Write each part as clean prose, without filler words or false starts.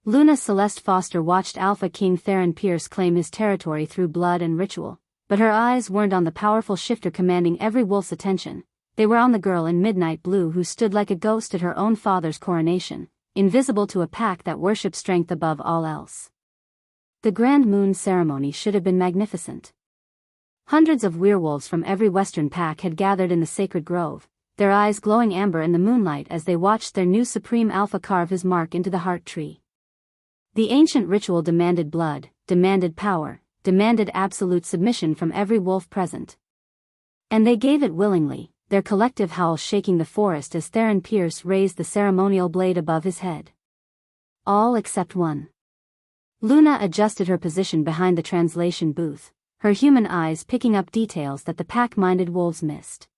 Luna Celeste Foster watched Alpha King Theron Pierce claim his territory through blood and ritual, but her eyes weren't on the powerful shifter commanding every wolf's attention. They were on the girl in midnight blue who stood like a ghost at her own father's coronation, invisible to a pack that worshipped strength above all else. The Grand Moon ceremony should have been magnificent. Hundreds of werewolves from every western pack had gathered in the sacred grove, their eyes glowing amber in the moonlight as they watched their new supreme alpha carve his mark into the heart tree. The ancient ritual demanded blood, demanded power, demanded absolute submission from every wolf present. And they gave it willingly, their collective howl shaking the forest as Theron Pierce raised the ceremonial blade above his head. All except one. Luna adjusted her position behind the translation booth, her human eyes picking up details that the pack-minded wolves missed.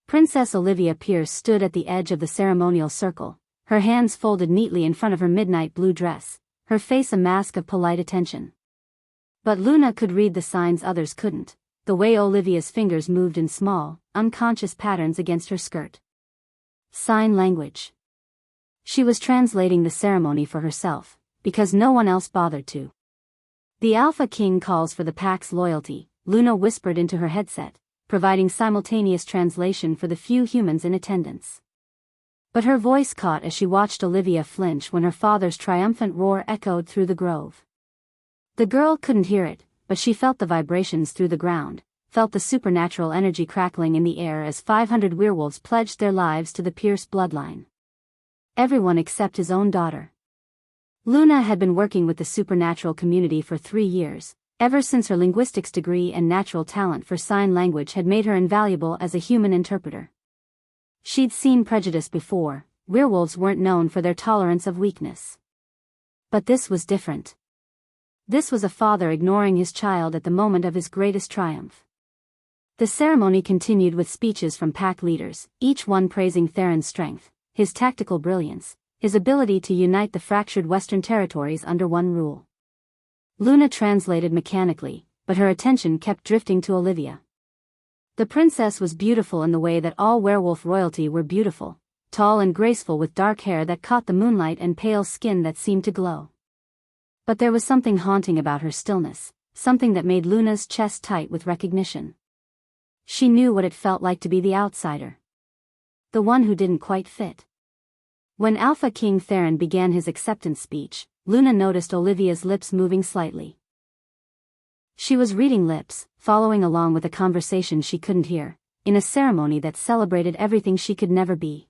Princess Olivia Pierce stood at the edge of the ceremonial circle, her hands folded neatly in front of her midnight blue dress, her face a mask of polite attention. But Luna could read the signs others couldn't, the way Olivia's fingers moved in small, unconscious patterns against her skirt. Sign language. She was translating the ceremony for herself, because no one else bothered to. The Alpha King calls for the pack's loyalty, Luna whispered into her headset, providing simultaneous translation for the few humans in attendance. But her voice caught as she watched Olivia flinch when her father's triumphant roar echoed through the grove. The girl couldn't hear it, but she felt the vibrations through the ground, felt the supernatural energy crackling in the air as 500 werewolves pledged their lives to the Pierce bloodline. Everyone except his own daughter. Luna had been working with the supernatural community for 3 years, ever since her linguistics degree and natural talent for sign language had made her invaluable as a human interpreter. She'd seen prejudice before, werewolves weren't known for their tolerance of weakness. But this was different. This was a father ignoring his child at the moment of his greatest triumph. The ceremony continued with speeches from pack leaders, each one praising Theron's strength, his tactical brilliance, his ability to unite the fractured western territories under one rule. Luna translated mechanically, but her attention kept drifting to Olivia. The princess was beautiful in the way that all werewolf royalty were beautiful, tall and graceful with dark hair that caught the moonlight and pale skin that seemed to glow. But there was something haunting about her stillness, something that made Luna's chest tight with recognition. She knew what it felt like to be the outsider. The one who didn't quite fit. When Alpha King Theron began his acceptance speech, Luna noticed Olivia's lips moving slightly. She was reading lips, following along with a conversation she couldn't hear, in a ceremony that celebrated everything she could never be.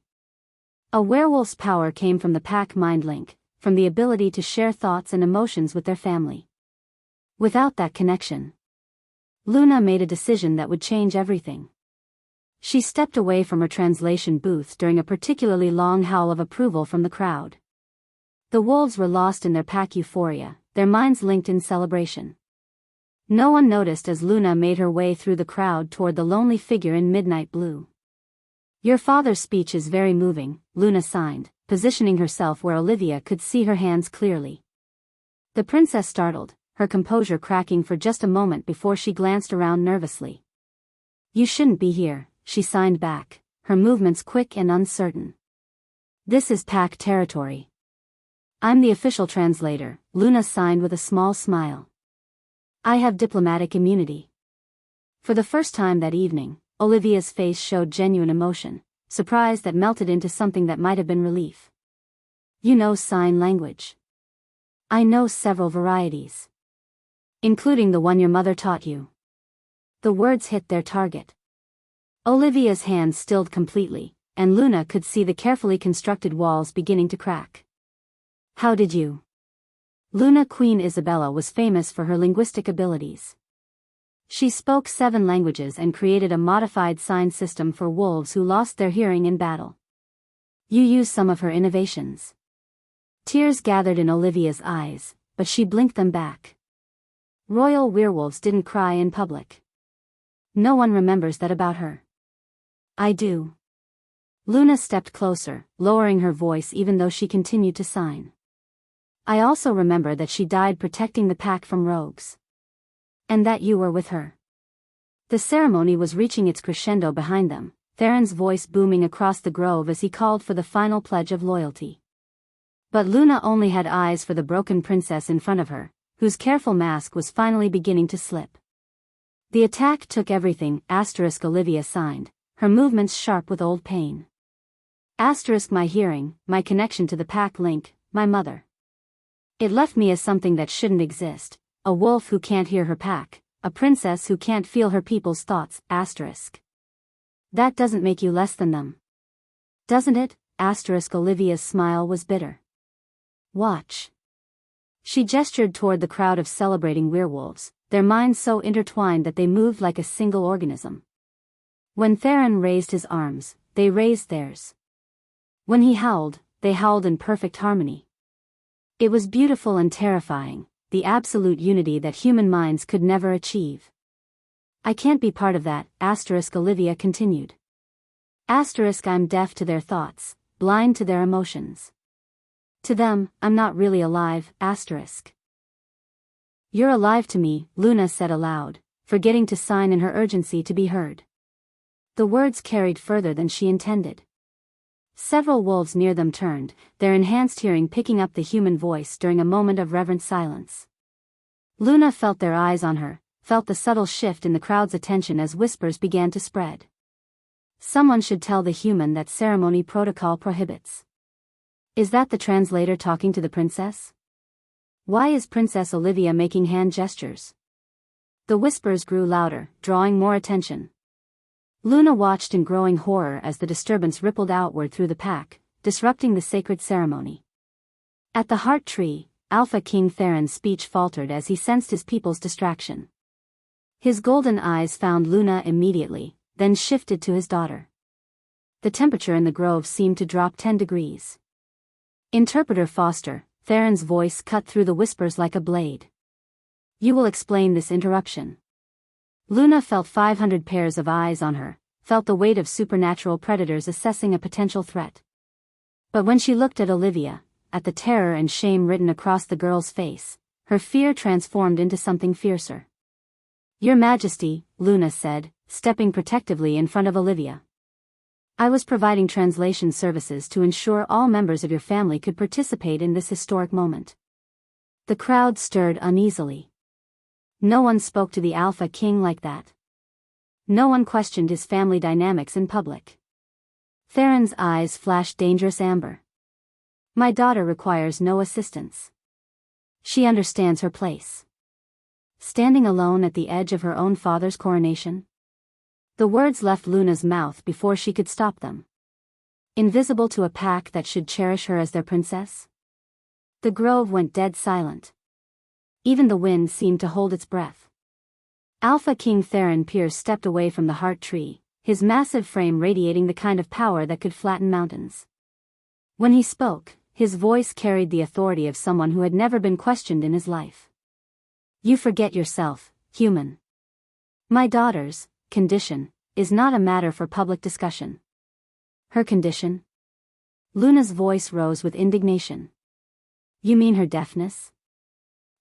A werewolf's power came from the pack mind link, from the ability to share thoughts and emotions with their family. Without that connection, Luna made a decision that would change everything. She stepped away from her translation booth during a particularly long howl of approval from the crowd. The wolves were lost in their pack euphoria, their minds linked in celebration. No one noticed as Luna made her way through the crowd toward the lonely figure in midnight blue. "Your father's speech is very moving," Luna signed, positioning herself where Olivia could see her hands clearly. The princess startled, her composure cracking for just a moment before she glanced around nervously. "You shouldn't be here," she signed back, her movements quick and uncertain. "This is pack territory." "I'm the official translator," Luna signed with a small smile. "I have diplomatic immunity." For the first time that evening, Olivia's face showed genuine emotion, surprise that melted into something that might have been relief. "You know sign language?" "I know several varieties. Including the one your mother taught you." The words hit their target. Olivia's hands stilled completely, and Luna could see the carefully constructed walls beginning to crack. "How did you?" Luna Queen Isabella was famous for her linguistic abilities. She spoke 7 languages and created a modified sign system for wolves who lost their hearing in battle. "You used some of her innovations." Tears gathered in Olivia's eyes, but she blinked them back. Royal werewolves didn't cry in public. No one remembers that about her. "I do." Luna stepped closer, lowering her voice even though she continued to sign. "I also remember that she died protecting the pack from rogues. And that you were with her." The ceremony was reaching its crescendo behind them, Theron's voice booming across the grove as he called for the final pledge of loyalty. But Luna only had eyes for the broken princess in front of her, whose careful mask was finally beginning to slip. The attack took everything, Olivia signed, her movements sharp with old pain. My hearing, my connection to the pack link, my mother. It left me as something that shouldn't exist, a wolf who can't hear her pack, a princess who can't feel her people's thoughts, That doesn't make you less than them. Doesn't it? Olivia's smile was bitter. Watch. She gestured toward the crowd of celebrating werewolves, their minds so intertwined that they moved like a single organism. When Theron raised his arms, they raised theirs. When he howled, they howled in perfect harmony. It was beautiful and terrifying, the absolute unity that human minds could never achieve. I can't be part of that, Olivia continued. I'm deaf to their thoughts, blind to their emotions. To them, I'm not really alive, You're alive to me, Luna said aloud, forgetting to sign in her urgency to be heard. The words carried further than she intended. Several wolves near them turned, their enhanced hearing picking up the human voice during a moment of reverent silence. Luna felt their eyes on her, felt the subtle shift in the crowd's attention as whispers began to spread. Someone should tell the human that ceremony protocol prohibits. Is that the translator talking to the princess? Why is Princess Olivia making hand gestures? The whispers grew louder, drawing more attention. Luna watched in growing horror as the disturbance rippled outward through the pack, disrupting the sacred ceremony. At the heart tree, Alpha King Theron's speech faltered as he sensed his people's distraction. His golden eyes found Luna immediately, then shifted to his daughter. The temperature in the grove seemed to drop 10 degrees. Interpreter Foster, Theron's voice cut through the whispers like a blade. You will explain this interruption. Luna felt 500 pairs of eyes on her, felt the weight of supernatural predators assessing a potential threat. But when she looked at Olivia, at the terror and shame written across the girl's face, her fear transformed into something fiercer. Your Majesty, Luna said, stepping protectively in front of Olivia. I was providing translation services to ensure all members of your family could participate in this historic moment. The crowd stirred uneasily. No one spoke to the Alpha King like that. No one questioned his family dynamics in public. Theron's eyes flashed dangerous amber. My daughter requires no assistance. She understands her place. Standing alone at the edge of her own father's coronation. The words left Luna's mouth before she could stop them. Invisible to a pack that should cherish her as their princess? The grove went dead silent. Even the wind seemed to hold its breath. Alpha King Theron Pierce stepped away from the heart tree, his massive frame radiating the kind of power that could flatten mountains. When he spoke, his voice carried the authority of someone who had never been questioned in his life. You forget yourself, human. My daughter's condition is not a matter for public discussion. Her condition? Luna's voice rose with indignation. You mean her deafness?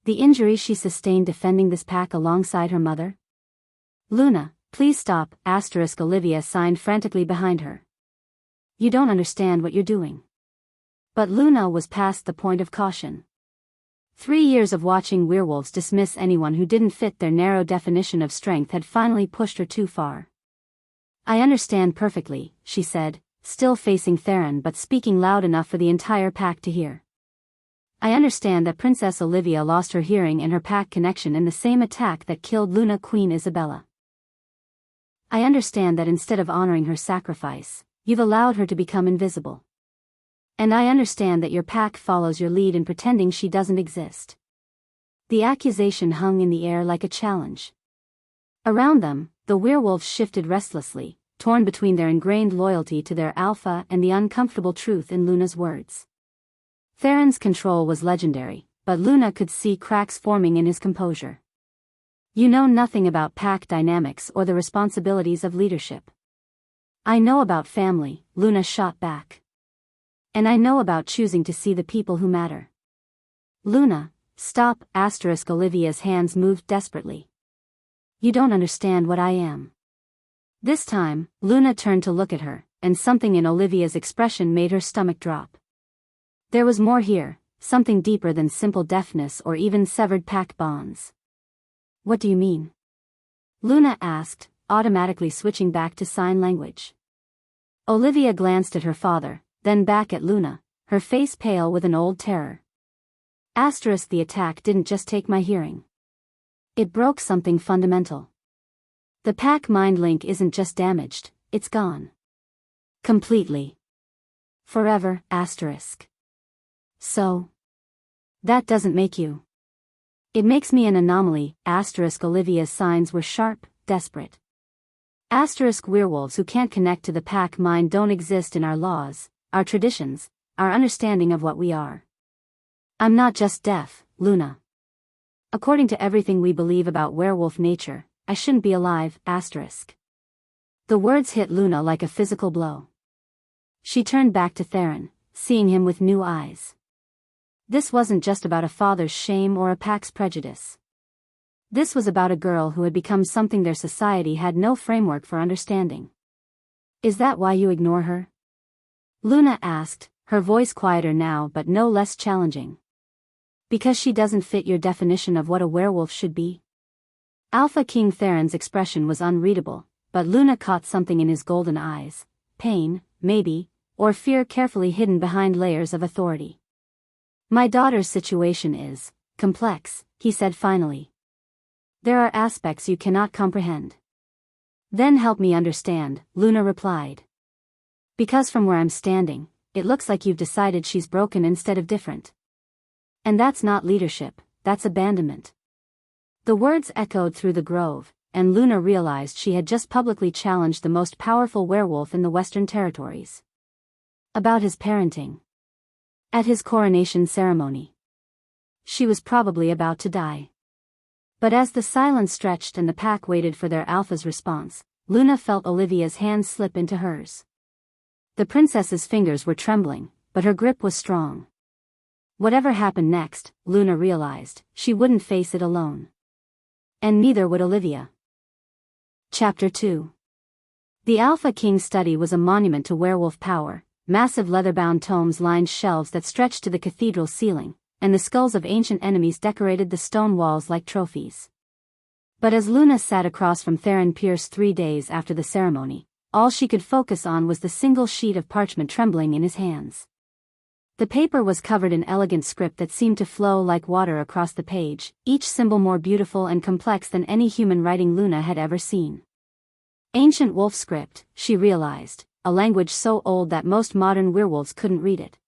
The injury she sustained defending this pack alongside her mother? Luna, please stop, Olivia signed frantically behind her. You don't understand what you're doing. But Luna was past the point of caution. 3 years of watching werewolves dismiss anyone who didn't fit their narrow definition of strength had finally pushed her too far. I understand perfectly, she said, still facing Theron but speaking loud enough for the entire pack to hear. I understand that Princess Olivia lost her hearing and her pack connection in the same attack that killed Luna Queen Isabella. I understand that instead of honoring her sacrifice, you've allowed her to become invisible. And I understand that your pack follows your lead in pretending she doesn't exist. The accusation hung in the air like a challenge. Around them, the werewolves shifted restlessly, torn between their ingrained loyalty to their alpha and the uncomfortable truth in Luna's words. Theron's control was legendary, but Luna could see cracks forming in his composure. You know nothing about pack dynamics or the responsibilities of leadership. I know about family, Luna shot back. And I know about choosing to see the people who matter. Luna, stop, Olivia's hands moved desperately. You don't understand what I am. This time, Luna turned to look at her, and something in Olivia's expression made her stomach drop. There was more here, something deeper than simple deafness or even severed pack bonds. What do you mean? Luna asked, automatically switching back to sign language. Olivia glanced at her father, then back at Luna, her face pale with an old terror. The attack didn't just take my hearing. It broke something fundamental. The pack mind link isn't just damaged, it's gone. Completely. Forever, So? That doesn't make you. It makes me an anomaly, Olivia's signs were sharp, desperate. Werewolves who can't connect to the pack mind don't exist in our laws, our traditions, our understanding of what we are. I'm not just deaf, Luna. According to everything we believe about werewolf nature, I shouldn't be alive, The words hit Luna like a physical blow. She turned back to Theron, seeing him with new eyes. This wasn't just about a father's shame or a pack's prejudice. This was about a girl who had become something their society had no framework for understanding. Is that why you ignore her? Luna asked, her voice quieter now but no less challenging. Because she doesn't fit your definition of what a werewolf should be? Alpha King Theron's expression was unreadable, but Luna caught something in his golden eyes. Pain, maybe, or fear carefully hidden behind layers of authority. My daughter's situation is complex, he said finally. There are aspects you cannot comprehend. Then help me understand, Luna replied. Because from where I'm standing, it looks like you've decided she's broken instead of different. And that's not leadership, that's abandonment. The words echoed through the grove, and Luna realized she had just publicly challenged the most powerful werewolf in the Western Territories. About his parenting. At his coronation ceremony. She was probably about to die. But as the silence stretched and the pack waited for their alpha's response, Luna felt Olivia's hand slip into hers. The princess's fingers were trembling, but her grip was strong. Whatever happened next, Luna realized, she wouldn't face it alone. And neither would Olivia. Chapter 2. The Alpha King's study was a monument to werewolf power. Massive leather-bound tomes lined shelves that stretched to the cathedral ceiling, and the skulls of ancient enemies decorated the stone walls like trophies. But as Luna sat across from Theron Pierce 3 days after the ceremony, all she could focus on was the single sheet of parchment trembling in his hands. The paper was covered in elegant script that seemed to flow like water across the page, each symbol more beautiful and complex than any human writing Luna had ever seen. Ancient wolf script, she realized, a language so old that most modern werewolves couldn't read it.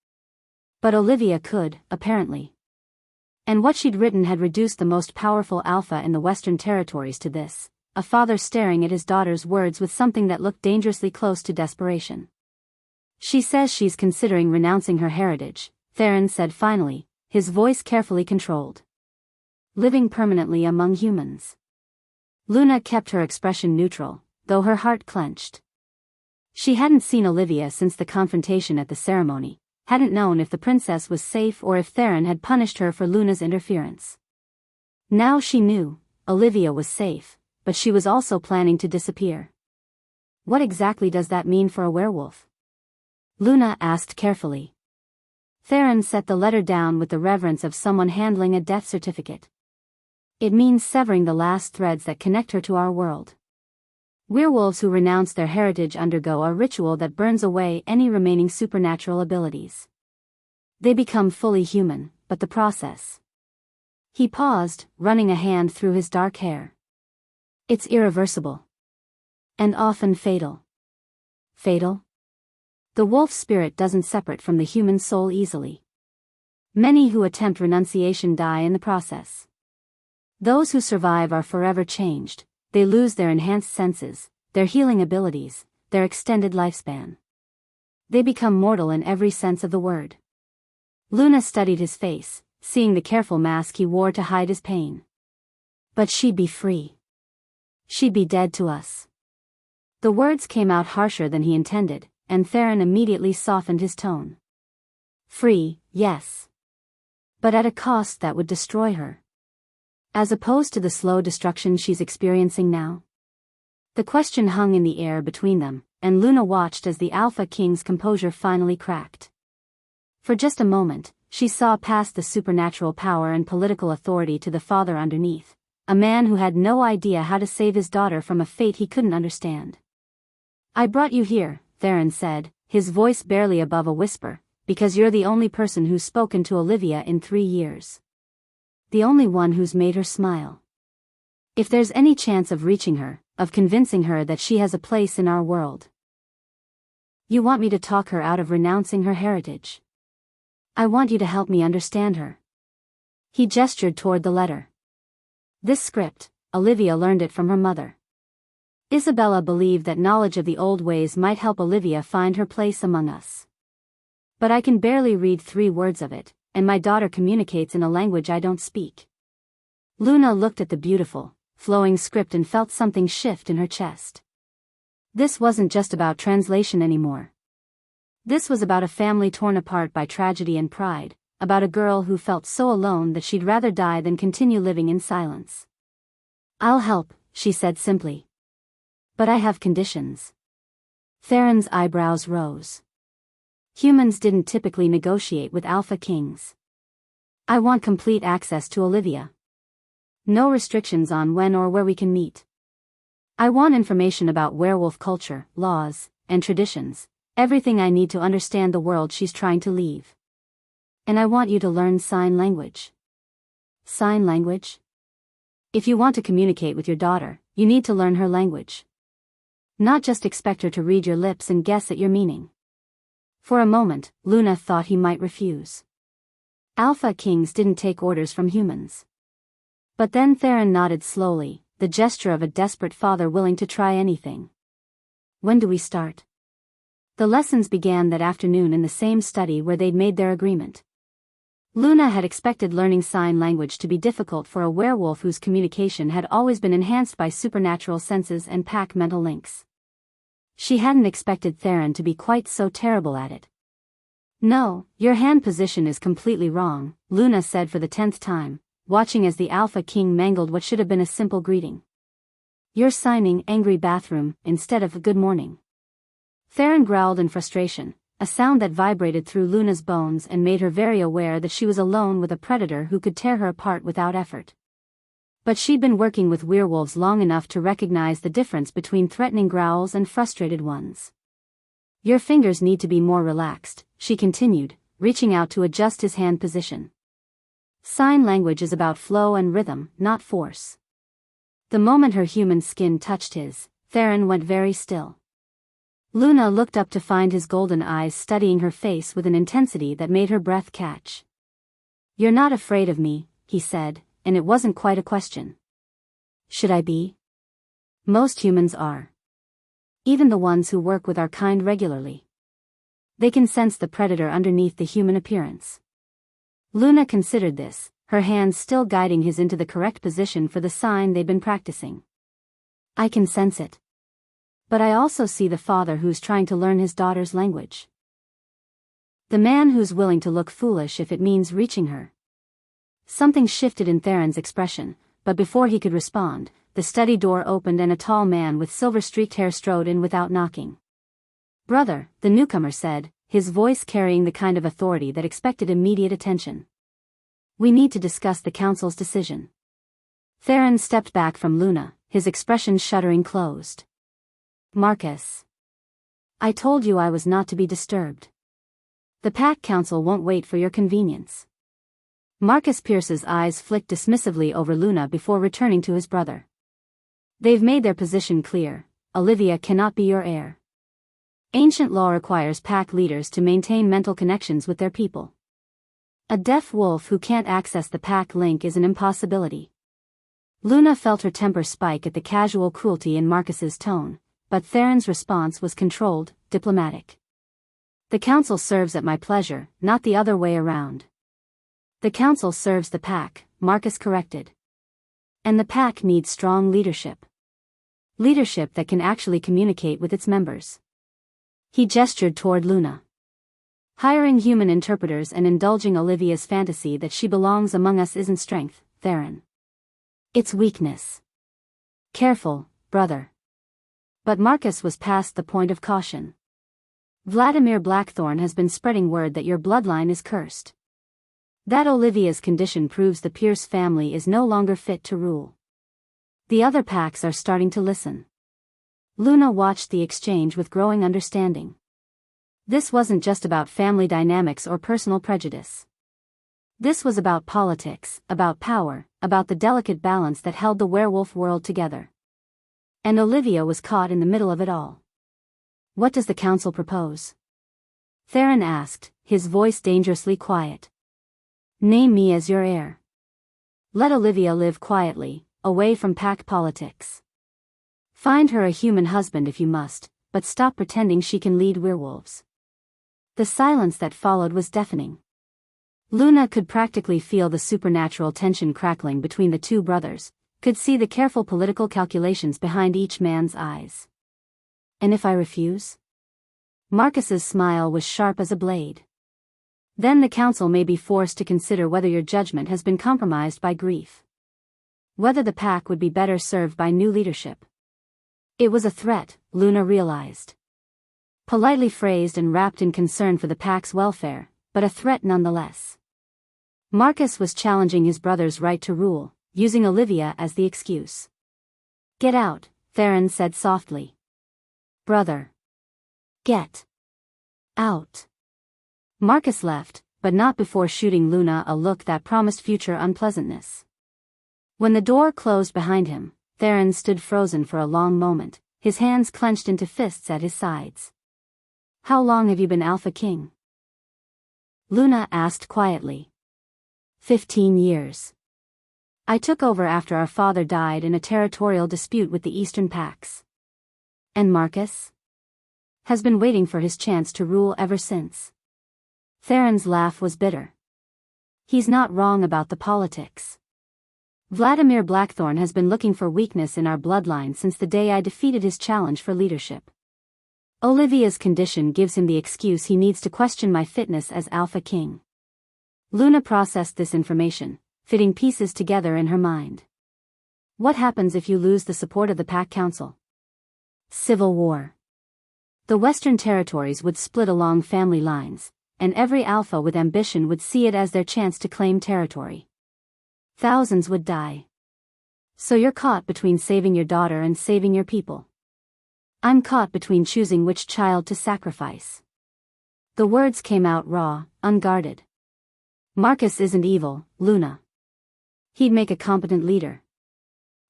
But Olivia could, apparently. And what she'd written had reduced the most powerful alpha in the Western Territories to this, a father staring at his daughter's words with something that looked dangerously close to desperation. She says she's considering renouncing her heritage, Theron said finally, his voice carefully controlled. Living permanently among humans. Luna kept her expression neutral, though her heart clenched. She hadn't seen Olivia since the confrontation at the ceremony, hadn't known if the princess was safe or if Theron had punished her for Luna's interference. Now she knew, Olivia was safe, but she was also planning to disappear. What exactly does that mean for a werewolf? Luna asked carefully. Theron set the letter down with the reverence of someone handling a death certificate. It means severing the last threads that connect her to our world. Werewolves who renounce their heritage undergo a ritual that burns away any remaining supernatural abilities. They become fully human, but the process. He paused, running a hand through his dark hair. It's irreversible. And often fatal. Fatal? The wolf spirit doesn't separate from the human soul easily. Many who attempt renunciation die in the process. Those who survive are forever changed. They lose their enhanced senses, their healing abilities, their extended lifespan. They become mortal in every sense of the word. Luna studied his face, seeing the careful mask he wore to hide his pain. But she'd be free. She'd be dead to us. The words came out harsher than he intended, and Theron immediately softened his tone. Free, yes. But at a cost that would destroy her. As opposed to the slow destruction she's experiencing now? The question hung in the air between them, and Luna watched as the Alpha King's composure finally cracked. For just a moment, she saw past the supernatural power and political authority to the father underneath, a man who had no idea how to save his daughter from a fate he couldn't understand. "I brought you here," Theron said, his voice barely above a whisper, "because you're the only person who's spoken to Olivia in 3 years. The only one who's made her smile. If there's any chance of reaching her, of convincing her that she has a place in our world. You want me to talk her out of renouncing her heritage. I want you to help me understand her." He gestured toward the letter. This script, Olivia learned it from her mother. Isabella believed that knowledge of the old ways might help Olivia find her place among us. But I can barely read 3 words of it, and my daughter communicates in a language I don't speak. Luna looked at the beautiful, flowing script and felt something shift in her chest. This wasn't just about translation anymore. This was about a family torn apart by tragedy and pride, about a girl who felt so alone that she'd rather die than continue living in silence. "I'll help," she said simply. "But I have conditions." Theron's eyebrows rose. Humans didn't typically negotiate with Alpha Kings. "I want complete access to Olivia. No restrictions on when or where we can meet. I want information about werewolf culture, laws, and traditions, everything I need to understand the world she's trying to leave. And I want you to learn sign language." Sign language? If you want to communicate with your daughter, you need to learn her language. Not just expect her to read your lips and guess at your meaning. For a moment, Luna thought he might refuse. Alpha Kings didn't take orders from humans. But then Theron nodded slowly, the gesture of a desperate father willing to try anything. "When do we start?" The lessons began that afternoon in the same study where they'd made their agreement. Luna had expected learning sign language to be difficult for a werewolf whose communication had always been enhanced by supernatural senses and pack mental links. She hadn't expected Theron to be quite so terrible at it. "No, your hand position is completely wrong," Luna said for the 10th time, watching as the Alpha King mangled what should have been a simple greeting. "You're signing angry bathroom instead of good morning." Theron growled in frustration, a sound that vibrated through Luna's bones and made her very aware that she was alone with a predator who could tear her apart without effort. But she'd been working with werewolves long enough to recognize the difference between threatening growls and frustrated ones. "Your fingers need to be more relaxed," she continued, reaching out to adjust his hand position. Sign language is about flow and rhythm, not force. The moment her human skin touched his, Theron went very still. Luna looked up to find his golden eyes studying her face with an intensity that made her breath catch. "You're not afraid of me," he said, and it wasn't quite a question. "Should I be?" "Most humans are. Even the ones who work with our kind regularly. They can sense the predator underneath the human appearance." Luna considered this, her hands still guiding his into the correct position for the sign they'd been practicing. "I can sense it. But I also see the father who's trying to learn his daughter's language. The man who's willing to look foolish if it means reaching her." Something shifted in Theron's expression, but before he could respond, the study door opened and a tall man with silver-streaked hair strode in without knocking. "Brother," the newcomer said, his voice carrying the kind of authority that expected immediate attention. "We need to discuss the council's decision." Theron stepped back from Luna, his expression shuddering closed. "Marcus. I told you I was not to be disturbed. The Pack Council won't wait for your convenience." Marcus Pierce's eyes flicked dismissively over Luna before returning to his brother. "They've made their position clear. Olivia cannot be your heir. Ancient law requires Pack leaders to maintain mental connections with their people. A deaf wolf who can't access the Pack link is an impossibility." Luna felt her temper spike at the casual cruelty in Marcus's tone, but Theron's response was controlled, diplomatic. "The council serves at my pleasure, not the other way around." "The council serves the Pack," Marcus corrected. "And the Pack needs strong leadership. Leadership that can actually communicate with its members." He gestured toward Luna. "Hiring human interpreters and indulging Olivia's fantasy that she belongs among us isn't strength, Theron. It's weakness. Careful, brother." But Marcus was past the point of caution. Vladimir Blackthorn has been spreading word that your bloodline is cursed. That Olivia's condition proves the Pierce family is no longer fit to rule. The other packs are starting to listen. Luna watched the exchange with growing understanding. This wasn't just about family dynamics or personal prejudice. This was about politics, about power, about the delicate balance that held the werewolf world together. And Olivia was caught in the middle of it all. What does the council propose? Theron asked, his voice dangerously quiet. Name me as your heir. Let Olivia live quietly, away from pack politics. Find her a human husband if you must, but stop pretending she can lead werewolves. The silence that followed was deafening. Luna could practically feel the supernatural tension crackling between the two brothers, could see the careful political calculations behind each man's eyes. And if I refuse? Marcus's smile was sharp as a blade. Then the council may be forced to consider whether your judgment has been compromised by grief. Whether the pack would be better served by new leadership. It was a threat, Luna realized. Politely phrased and wrapped in concern for the pack's welfare, but a threat nonetheless. Marcus was challenging his brother's right to rule, using Olivia as the excuse. Get out, Theron said softly. Brother. Get out. Marcus left, but not before shooting Luna a look that promised future unpleasantness. When the door closed behind him, Theron stood frozen for a long moment, his hands clenched into fists at his sides. How long have you been Alpha King? Luna asked quietly. 15 years. I took over after our father died in a territorial dispute with the Eastern Packs. And Marcus? Has been waiting for his chance to rule ever since. Theron's laugh was bitter. He's not wrong about the politics. Vladimir Blackthorn has been looking for weakness in our bloodline since the day I defeated his challenge for leadership. Olivia's condition gives him the excuse he needs to question my fitness as Alpha King. Luna processed this information, fitting pieces together in her mind. What happens if you lose the support of the Pack Council? Civil war. The Western Territories would split along family lines, and every Alpha with ambition would see it as their chance to claim territory. Thousands would die. So you're caught between saving your daughter and saving your people. I'm caught between choosing which child to sacrifice. The words came out raw, unguarded. Marcus isn't evil, Luna. He'd make a competent leader.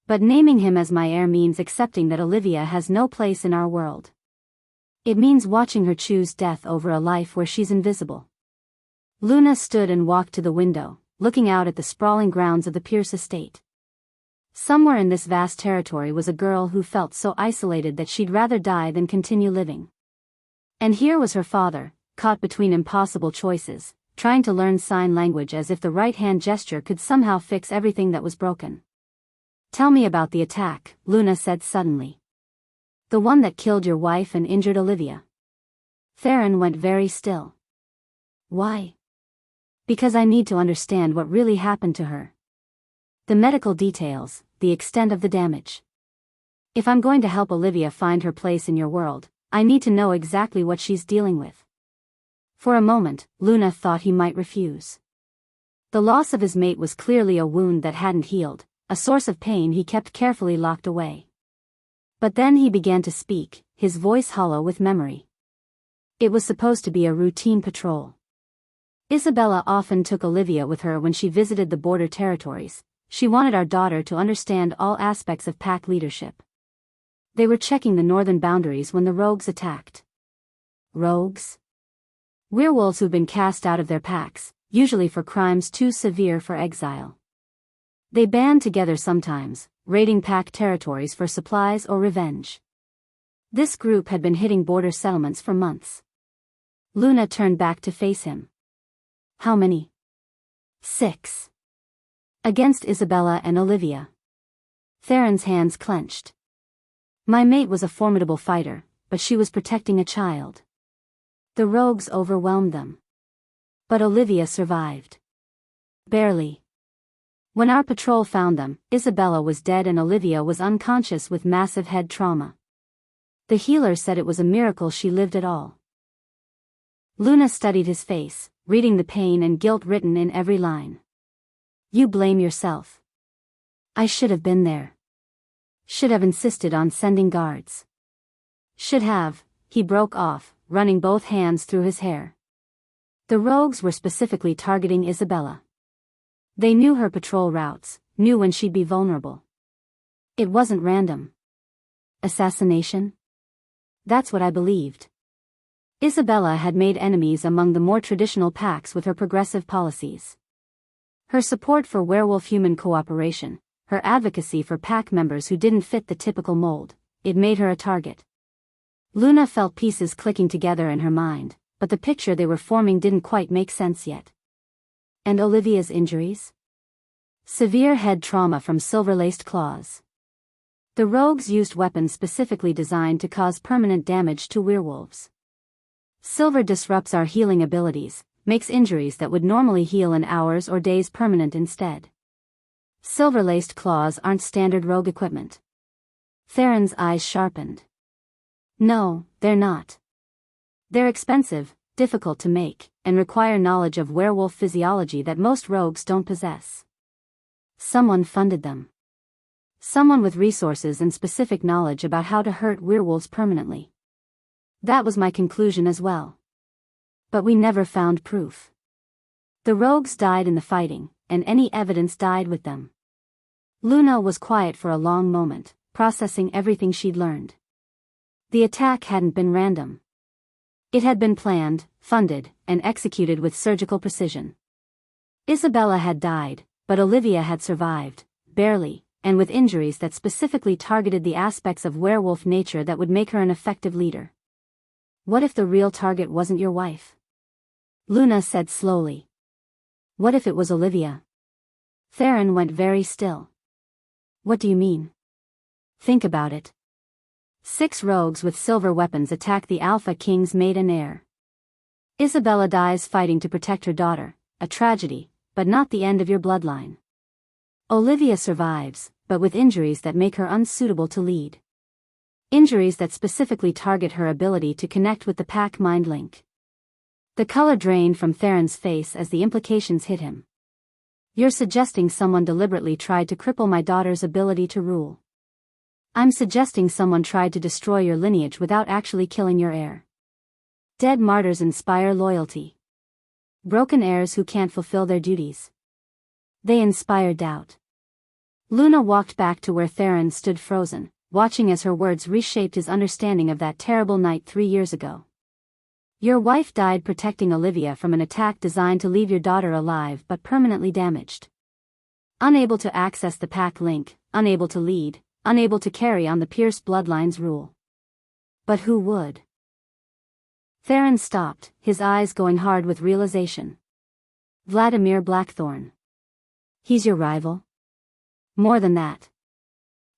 But naming him as my heir means accepting that Olivia has no place in our world. It means watching her choose death over a life where she's invisible. Luna stood and walked to the window, looking out at the sprawling grounds of the Pierce estate. Somewhere in this vast territory was a girl who felt so isolated that she'd rather die than continue living. And here was her father, caught between impossible choices, trying to learn sign language as if the right-hand gesture could somehow fix everything that was broken. Tell me about the attack, Luna said suddenly. The one that killed your wife and injured Olivia. Theron went very still. Why? Because I need to understand what really happened to her. The medical details, the extent of the damage. If I'm going to help Olivia find her place in your world, I need to know exactly what she's dealing with. For a moment, Luna thought he might refuse. The loss of his mate was clearly a wound that hadn't healed, a source of pain he kept carefully locked away. But then he began to speak, his voice hollow with memory. It was supposed to be a routine patrol. Isabella often took Olivia with her when she visited the border territories. She wanted our daughter to understand all aspects of pack leadership. They were checking the northern boundaries when the rogues attacked. Rogues? Werewolves who've been cast out of their packs, usually for crimes too severe for exile. They band together sometimes, raiding pack territories for supplies or revenge. This group had been hitting border settlements for months. Luna turned back to face him. How many? 6. Against Isabella and Olivia. Theron's hands clenched. My mate was a formidable fighter, but she was protecting a child. The rogues overwhelmed them. But Olivia survived. Barely. When our patrol found them, Isabella was dead and Olivia was unconscious with massive head trauma. The healer said it was a miracle she lived at all. Luna studied his face, reading the pain and guilt written in every line. You blame yourself. I should have been there. Should have insisted on sending guards. Should have, he broke off, running both hands through his hair. The rogues were specifically targeting Isabella. They knew her patrol routes, knew when she'd be vulnerable. It wasn't random. Assassination? That's what I believed. Isabella had made enemies among the more traditional packs with her progressive policies. Her support for werewolf-human cooperation, her advocacy for pack members who didn't fit the typical mold, it made her a target. Luna felt pieces clicking together in her mind, but the picture they were forming didn't quite make sense yet. And Olivia's injuries? Severe head trauma from silver-laced claws. The rogues used weapons specifically designed to cause permanent damage to werewolves. Silver disrupts our healing abilities, makes injuries that would normally heal in hours or days permanent instead. Silver-laced claws aren't standard rogue equipment. Theron's eyes sharpened. No, they're not. They're expensive, difficult to make, and require knowledge of werewolf physiology that most rogues don't possess. Someone funded them. Someone with resources and specific knowledge about how to hurt werewolves permanently. That was my conclusion as well. But we never found proof. The rogues died in the fighting, and any evidence died with them. Luna was quiet for a long moment, processing everything she'd learned. The attack hadn't been random. It had been planned, funded, and executed with surgical precision. Isabella had died, but Olivia had survived, barely, and with injuries that specifically targeted the aspects of werewolf nature that would make her an effective leader. What if the real target wasn't your wife? Luna said slowly. What if it was Olivia? Theron went very still. What do you mean? Think about it. 6 rogues with silver weapons attack the Alpha King's maid and heir. Isabella dies fighting to protect her daughter, a tragedy, but not the end of your bloodline. Olivia survives, but with injuries that make her unsuitable to lead. Injuries that specifically target her ability to connect with the pack mind link. The color drained from Theron's face as the implications hit him. You're suggesting someone deliberately tried to cripple my daughter's ability to rule. I'm suggesting someone tried to destroy your lineage without actually killing your heir. Dead martyrs inspire loyalty. Broken heirs who can't fulfill their duties. They inspire doubt. Luna walked back to where Theron stood frozen, watching as her words reshaped his understanding of that terrible night 3 years ago. Your wife died protecting Olivia from an attack designed to leave your daughter alive but permanently damaged. Unable to access the pack link, unable to lead, unable to carry on the Pierce bloodline's rule. But who would? Theron stopped, his eyes going hard with realization. Vladimir Blackthorn. He's your rival? More than that.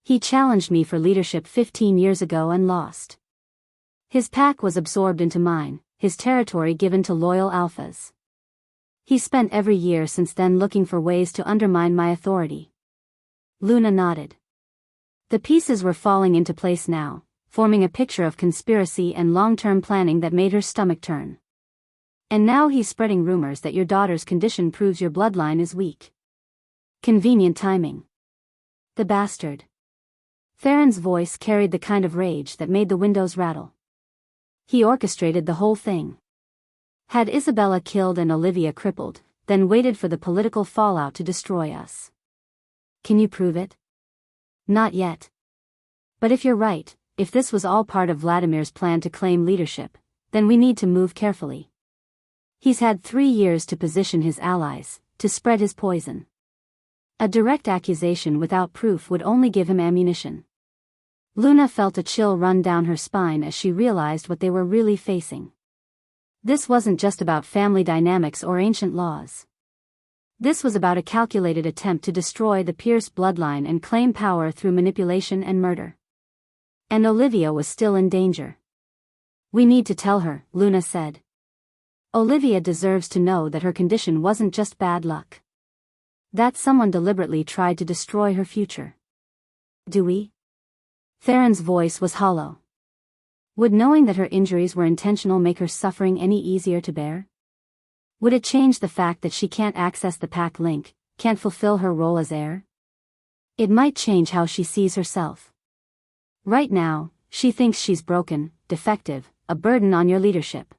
He challenged me for leadership 15 years ago and lost. His pack was absorbed into mine, his territory given to loyal alphas. He spent every year since then looking for ways to undermine my authority. Luna nodded. The pieces were falling into place now, forming a picture of conspiracy and long-term planning that made her stomach turn. And now he's spreading rumors that your daughter's condition proves your bloodline is weak. Convenient timing. The bastard. Theron's voice carried the kind of rage that made the windows rattle. He orchestrated the whole thing. Had Isabella killed and Olivia crippled, then waited for the political fallout to destroy us. Can you prove it? Not yet. But if you're right, if this was all part of Vladimir's plan to claim leadership, then we need to move carefully. He's had 3 years to position his allies, to spread his poison. A direct accusation without proof would only give him ammunition. Luna felt a chill run down her spine as she realized what they were really facing. This wasn't just about family dynamics or ancient laws. This was about a calculated attempt to destroy the Pierce bloodline and claim power through manipulation and murder. And Olivia was still in danger. We need to tell her, Luna said. Olivia deserves to know that her condition wasn't just bad luck. That someone deliberately tried to destroy her future. Do we? Theron's voice was hollow. Would knowing that her injuries were intentional make her suffering any easier to bear? Would it change the fact that she can't access the pack link, can't fulfill her role as heir? It might change how she sees herself. Right now, she thinks she's broken, defective, a burden on your leadership.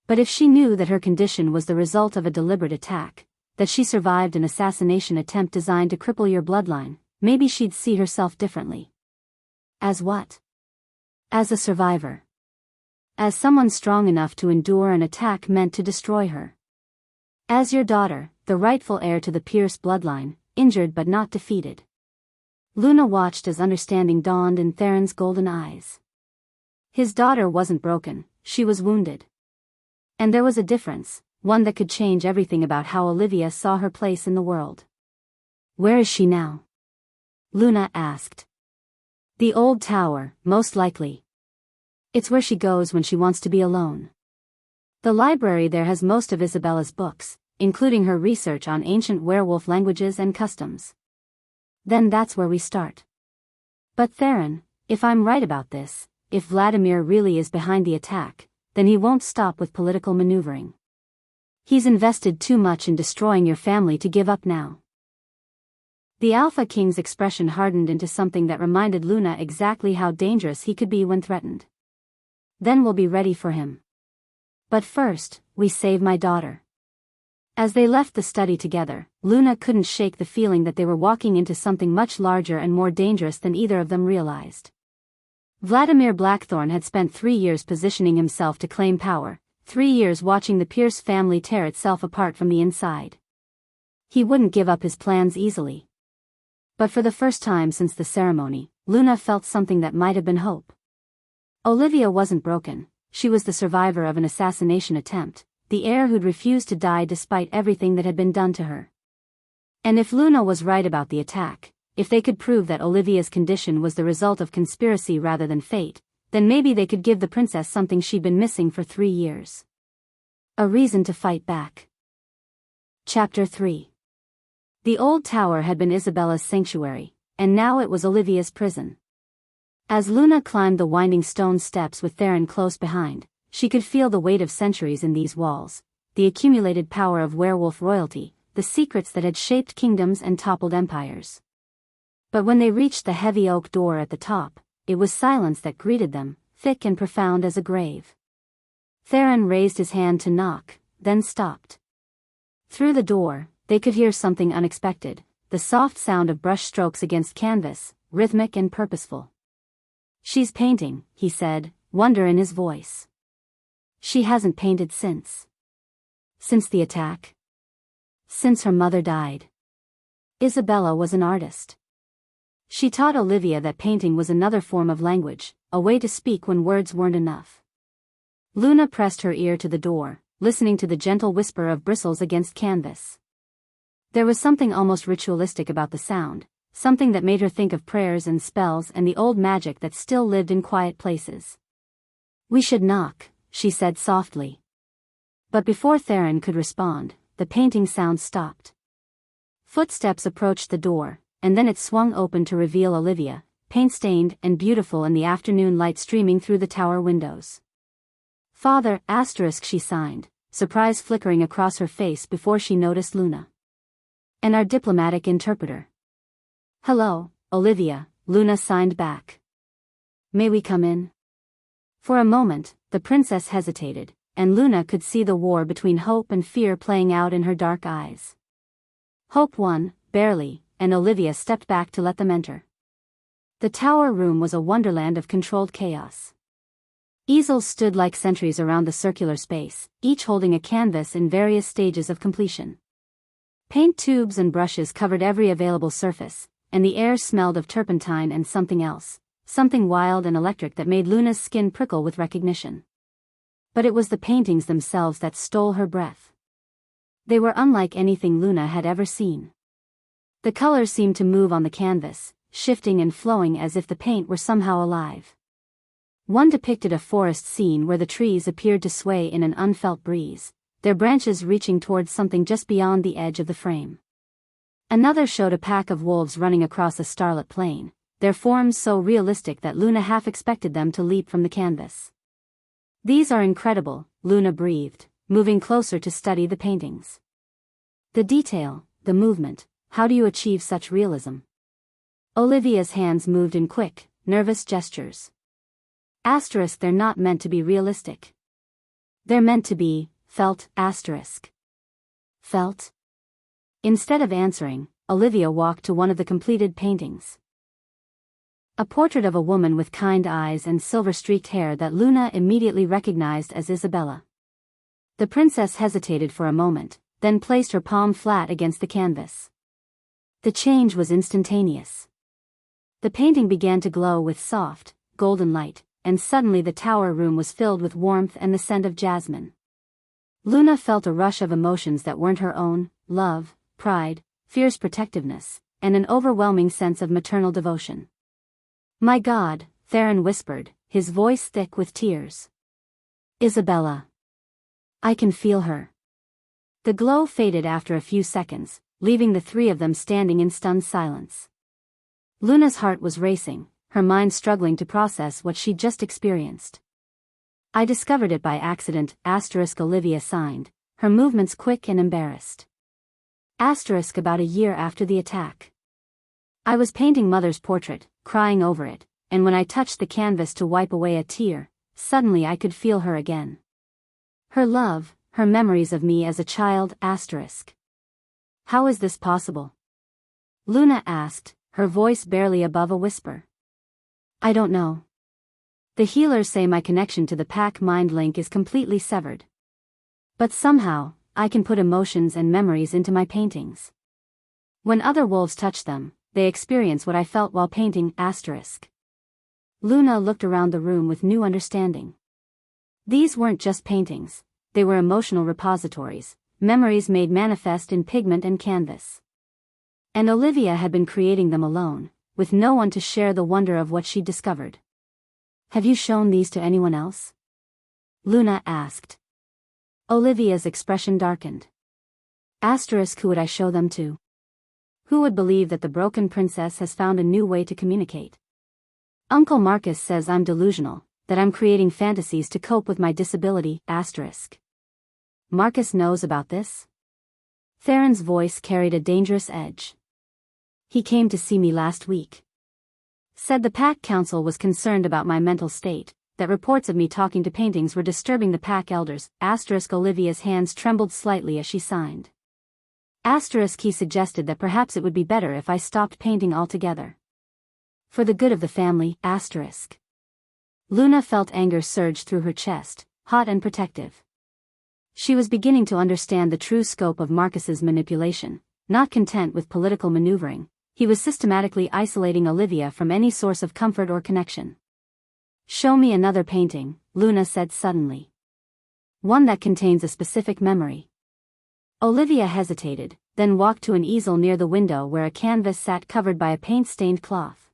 But if she knew that her condition was the result of a deliberate attack, that she survived an assassination attempt designed to cripple your bloodline, maybe she'd see herself differently. As what? As a survivor. As someone strong enough to endure an attack meant to destroy her. As your daughter, the rightful heir to the Pierce bloodline, injured but not defeated. Luna watched as understanding dawned in Theron's golden eyes. His daughter wasn't broken, she was wounded. And there was a difference, one that could change everything about how Olivia saw her place in the world. Where is she now? Luna asked. The old tower, most likely. It's where she goes when she wants to be alone. The library there has most of Isabella's books, including her research on ancient werewolf languages and customs. Then that's where we start. But Theron, if I'm right about this, if Vladimir really is behind the attack, then he won't stop with political maneuvering. He's invested too much in destroying your family to give up now. The Alpha King's expression hardened into something that reminded Luna exactly how dangerous he could be when threatened. Then we'll be ready for him. But first, we save my daughter. As they left the study together, Luna couldn't shake the feeling that they were walking into something much larger and more dangerous than either of them realized. Vladimir Blackthorne had spent 3 years positioning himself to claim power, 3 years watching the Pierce family tear itself apart from the inside. He wouldn't give up his plans easily. But for the first time since the ceremony, Luna felt something that might have been hope. Olivia wasn't broken, she was the survivor of an assassination attempt, the heir who'd refused to die despite everything that had been done to her. And if Luna was right about the attack, if they could prove that Olivia's condition was the result of conspiracy rather than fate, then maybe they could give the princess something she'd been missing for 3 years. A reason to fight back. Chapter 3. The old tower had been Isabella's sanctuary, and now it was Olivia's prison. As Luna climbed the winding stone steps with Theron close behind, she could feel the weight of centuries in these walls, the accumulated power of werewolf royalty, the secrets that had shaped kingdoms and toppled empires. But when they reached the heavy oak door at the top, it was silence that greeted them, thick and profound as a grave. Theron raised his hand to knock, then stopped. Through the door, they could hear something unexpected, the soft sound of brush strokes against canvas, rhythmic and purposeful. She's painting, he said, wonder in his voice. She hasn't painted since. Since the attack? Since her mother died. Isabella was an artist. She taught Olivia that painting was another form of language, a way to speak when words weren't enough. Luna pressed her ear to the door, listening to the gentle whisper of bristles against canvas. There was something almost ritualistic about the sound, something that made her think of prayers and spells and the old magic that still lived in quiet places. We should knock, she said softly. But before Theron could respond, the painting sound stopped. Footsteps approached the door, and then it swung open to reveal Olivia, paint-stained and beautiful in the afternoon light streaming through the tower windows. Father, she signed, surprise flickering across her face before she noticed Luna. And our diplomatic interpreter. Hello, Olivia, Luna signed back. May we come in? For a moment, the princess hesitated, and Luna could see the war between hope and fear playing out in her dark eyes. Hope won, barely, and Olivia stepped back to let them enter. The tower room was a wonderland of controlled chaos. Easels stood like sentries around the circular space, each holding a canvas in various stages of completion. Paint tubes and brushes covered every available surface, and the air smelled of turpentine and something else, something wild and electric that made Luna's skin prickle with recognition. But it was the paintings themselves that stole her breath. They were unlike anything Luna had ever seen. The colors seemed to move on the canvas, shifting and flowing as if the paint were somehow alive. One depicted a forest scene where the trees appeared to sway in an unfelt breeze, their branches reaching towards something just beyond the edge of the frame. Another showed a pack of wolves running across a starlit plain, their forms so realistic that Luna half expected them to leap from the canvas. "These are incredible," Luna breathed, moving closer to study the paintings. "The detail, the movement, how do you achieve such realism?" Olivia's hands moved in quick, nervous gestures. Asterisk, they're not meant to be realistic. They're meant to be felt. Asterisk. Felt? Instead of answering, Olivia walked to one of the completed paintings. A portrait of a woman with kind eyes and silver-streaked hair that Luna immediately recognized as Isabella. The princess hesitated for a moment, then placed her palm flat against the canvas. The change was instantaneous. The painting began to glow with soft, golden light, and suddenly the tower room was filled with warmth and the scent of jasmine. Luna felt a rush of emotions that weren't her own: love, pride, fierce protectiveness, and an overwhelming sense of maternal devotion. "My God," Theron whispered, his voice thick with tears. "Isabella. I can feel her." The glow faded after a few seconds, leaving the three of them standing in stunned silence. Luna's heart was racing, her mind struggling to process what she'd just experienced. "I discovered it by accident," Olivia signed, her movements quick and embarrassed. About a year after the attack. "I was painting Mother's portrait, crying over it, and when I touched the canvas to wipe away a tear, suddenly I could feel her again. Her love, her memories of me as a child." "How is this possible?" Luna asked, her voice barely above a whisper. "I don't know. The healers say my connection to the pack mind link is completely severed. But somehow, I can put emotions and memories into my paintings. When other wolves touch them, they experience what I felt while painting." Luna looked around the room with new understanding. These weren't just paintings, they were emotional repositories, memories made manifest in pigment and canvas. And Olivia had been creating them alone, with no one to share the wonder of what she'd discovered. "Have you shown these to anyone else?" Luna asked. Olivia's expression darkened. "Who would I show them to? Who would believe that the broken princess has found a new way to communicate? Uncle Marcus says I'm delusional, that I'm creating fantasies to cope with my disability." "Marcus knows about this?" Theron's voice carried a dangerous edge. "He came to see me last week. Said the Pack Council was concerned about my mental state, that reports of me talking to paintings were disturbing the Pack Elders." Olivia's hands trembled slightly as she signed. He suggested that perhaps it would be better if I stopped painting altogether. For the good of the family. Luna felt anger surge through her chest, hot and protective. She was beginning to understand the true scope of Marcus's manipulation. Not content with political maneuvering, he was systematically isolating Olivia from any source of comfort or connection. "Show me another painting," Luna said suddenly. "One that contains a specific memory." Olivia hesitated, then walked to an easel near the window where a canvas sat covered by a paint-stained cloth.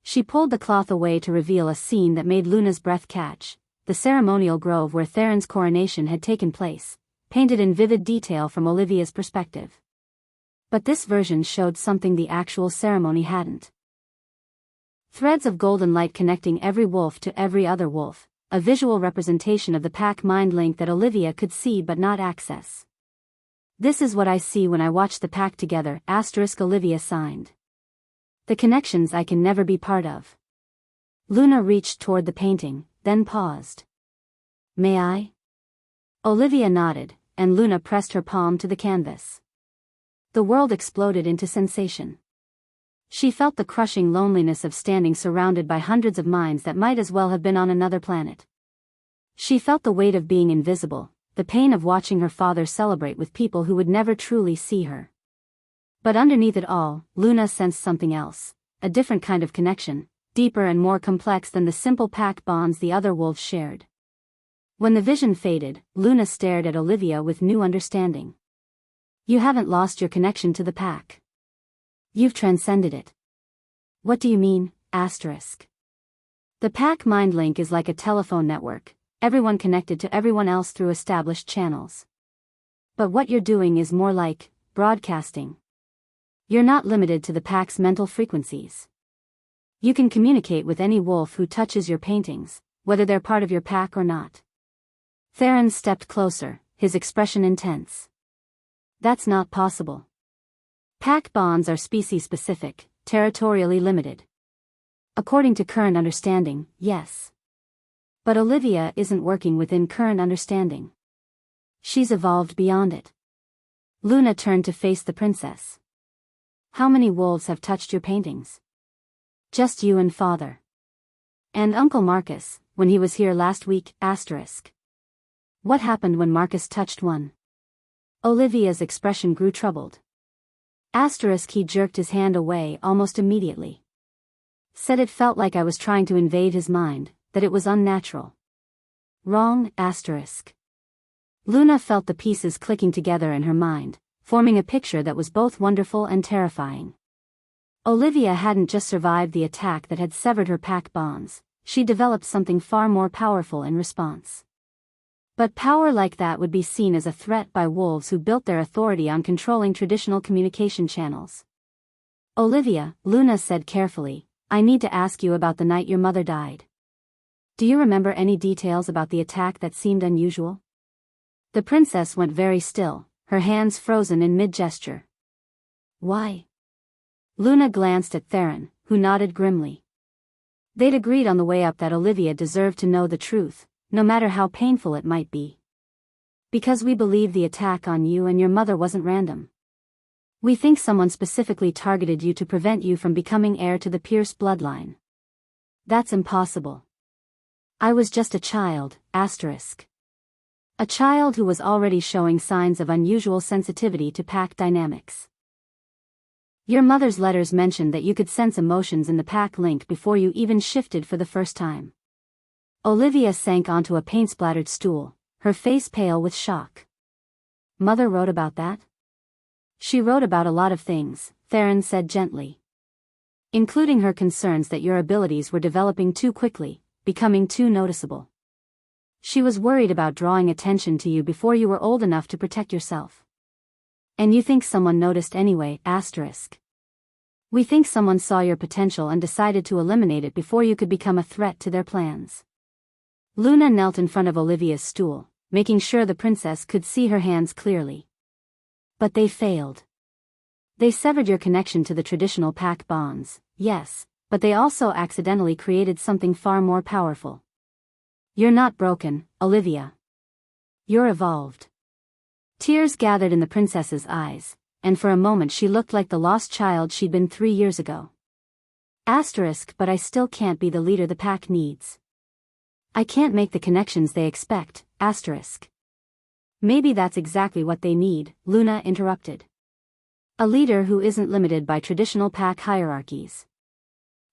She pulled the cloth away to reveal a scene that made Luna's breath catch: the ceremonial grove where Theron's coronation had taken place, painted in vivid detail from Olivia's perspective. But this version showed something the actual ceremony hadn't. Threads of golden light connecting every wolf to every other wolf, a visual representation of the pack mind link that Olivia could see but not access. "This is what I see when I watch the pack together," Olivia signed. "The connections I can never be part of." Luna reached toward the painting, then paused. "May I?" Olivia nodded, and Luna pressed her palm to the canvas. The world exploded into sensation. She felt the crushing loneliness of standing surrounded by hundreds of minds that might as well have been on another planet. She felt the weight of being invisible, the pain of watching her father celebrate with people who would never truly see her. But underneath it all, Luna sensed something else, a different kind of connection, deeper and more complex than the simple pack bonds the other wolves shared. When the vision faded, Luna stared at Olivia with new understanding. "You haven't lost your connection to the pack. You've transcended it." "What do you mean?" The pack mind link is like a telephone network, everyone connected to everyone else through established channels. But what you're doing is more like broadcasting. You're not limited to the pack's mental frequencies. You can communicate with any wolf who touches your paintings, whether they're part of your pack or not. Theron stepped closer, his expression intense. That's not possible. Pack bonds are species-specific, territorially limited. According to current understanding, yes. But Olivia isn't working within current understanding. She's evolved beyond it. Luna turned to face the princess. How many wolves have touched your paintings? Just you and father. And Uncle Marcus, when he was here last week, asterisk. What happened when Marcus touched one? Olivia's expression grew troubled. Asterisk, he jerked his hand away almost immediately. Said it felt like I was trying to invade his mind, that it was unnatural. Wrong, asterisk. Luna felt the pieces clicking together in her mind, forming a picture that was both wonderful and terrifying. Olivia hadn't just survived the attack that had severed her pack bonds, she developed something far more powerful in response. But power like that would be seen as a threat by wolves who built their authority on controlling traditional communication channels. Olivia, Luna said carefully, I need to ask you about the night your mother died. Do you remember any details about the attack that seemed unusual? The princess went very still, her hands frozen in mid-gesture. Why? Luna glanced at Theron, who nodded grimly. They'd agreed on the way up that Olivia deserved to know the truth, no matter how painful it might be. Because we believe the attack on you and your mother wasn't random. We think someone specifically targeted you to prevent you from becoming heir to the Pierce bloodline. That's impossible. I was just a child, asterisk. A child who was already showing signs of unusual sensitivity to pack dynamics. Your mother's letters mentioned that you could sense emotions in the pack link before you even shifted for the first time. Olivia sank onto a paint-splattered stool, her face pale with shock. Mother wrote about that? She wrote about a lot of things, Theron said gently. Including her concerns that your abilities were developing too quickly, becoming too noticeable. She was worried about drawing attention to you before you were old enough to protect yourself. And you think someone noticed anyway, asterisk. We think someone saw your potential and decided to eliminate it before you could become a threat to their plans. Luna knelt in front of Olivia's stool, making sure the princess could see her hands clearly. But they failed. They severed your connection to the traditional pack bonds, yes, but they also accidentally created something far more powerful. You're not broken, Olivia. You're evolved. Tears gathered in the princess's eyes, and for a moment she looked like the lost child she'd been 3 years ago. Asterisk, but I still can't be the leader the pack needs. I can't make the connections they expect, asterisk. Maybe that's exactly what they need, Luna interrupted. A leader who isn't limited by traditional pack hierarchies.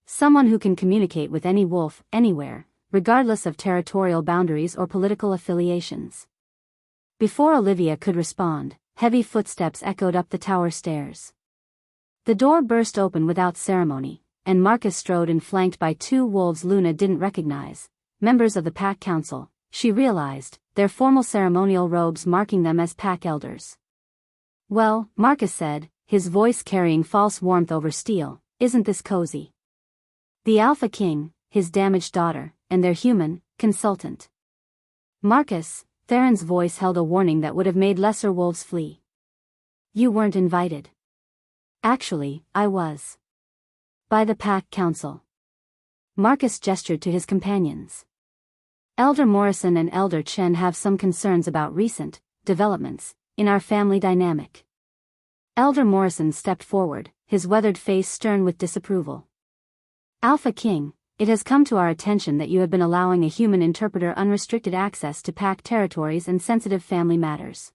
Someone who can communicate with any wolf, anywhere, regardless of territorial boundaries or political affiliations. Before Olivia could respond, heavy footsteps echoed up the tower stairs. The door burst open without ceremony, and Marcus strode in flanked by 2 wolves Luna didn't recognize, members of the pack council, she realized, their formal ceremonial robes marking them as pack elders. Well, Marcus said, his voice carrying false warmth over steel, isn't this cozy? The Alpha King, his damaged daughter, and their human consultant. Marcus, Theron's voice held a warning that would have made lesser wolves flee. You weren't invited. Actually, I was. By the pack council. Marcus gestured to his companions. Elder Morrison and Elder Chen have some concerns about recent developments in our family dynamic. Elder Morrison stepped forward, his weathered face stern with disapproval. Alpha King, it has come to our attention that you have been allowing a human interpreter unrestricted access to pack territories and sensitive family matters.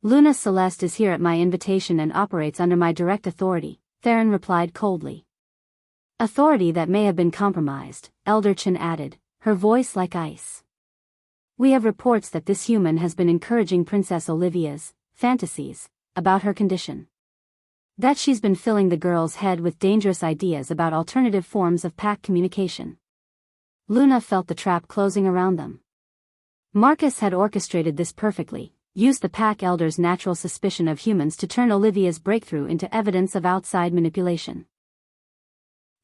Luna Celeste is here at my invitation and operates under my direct authority, Theron replied coldly. Authority that may have been compromised, Elder Chen added, her voice like ice. We have reports that this human has been encouraging Princess Olivia's fantasies about her condition. That she's been filling the girl's head with dangerous ideas about alternative forms of pack communication. Luna felt the trap closing around them. Marcus had orchestrated this perfectly, used the pack elder's natural suspicion of humans to turn Olivia's breakthrough into evidence of outside manipulation.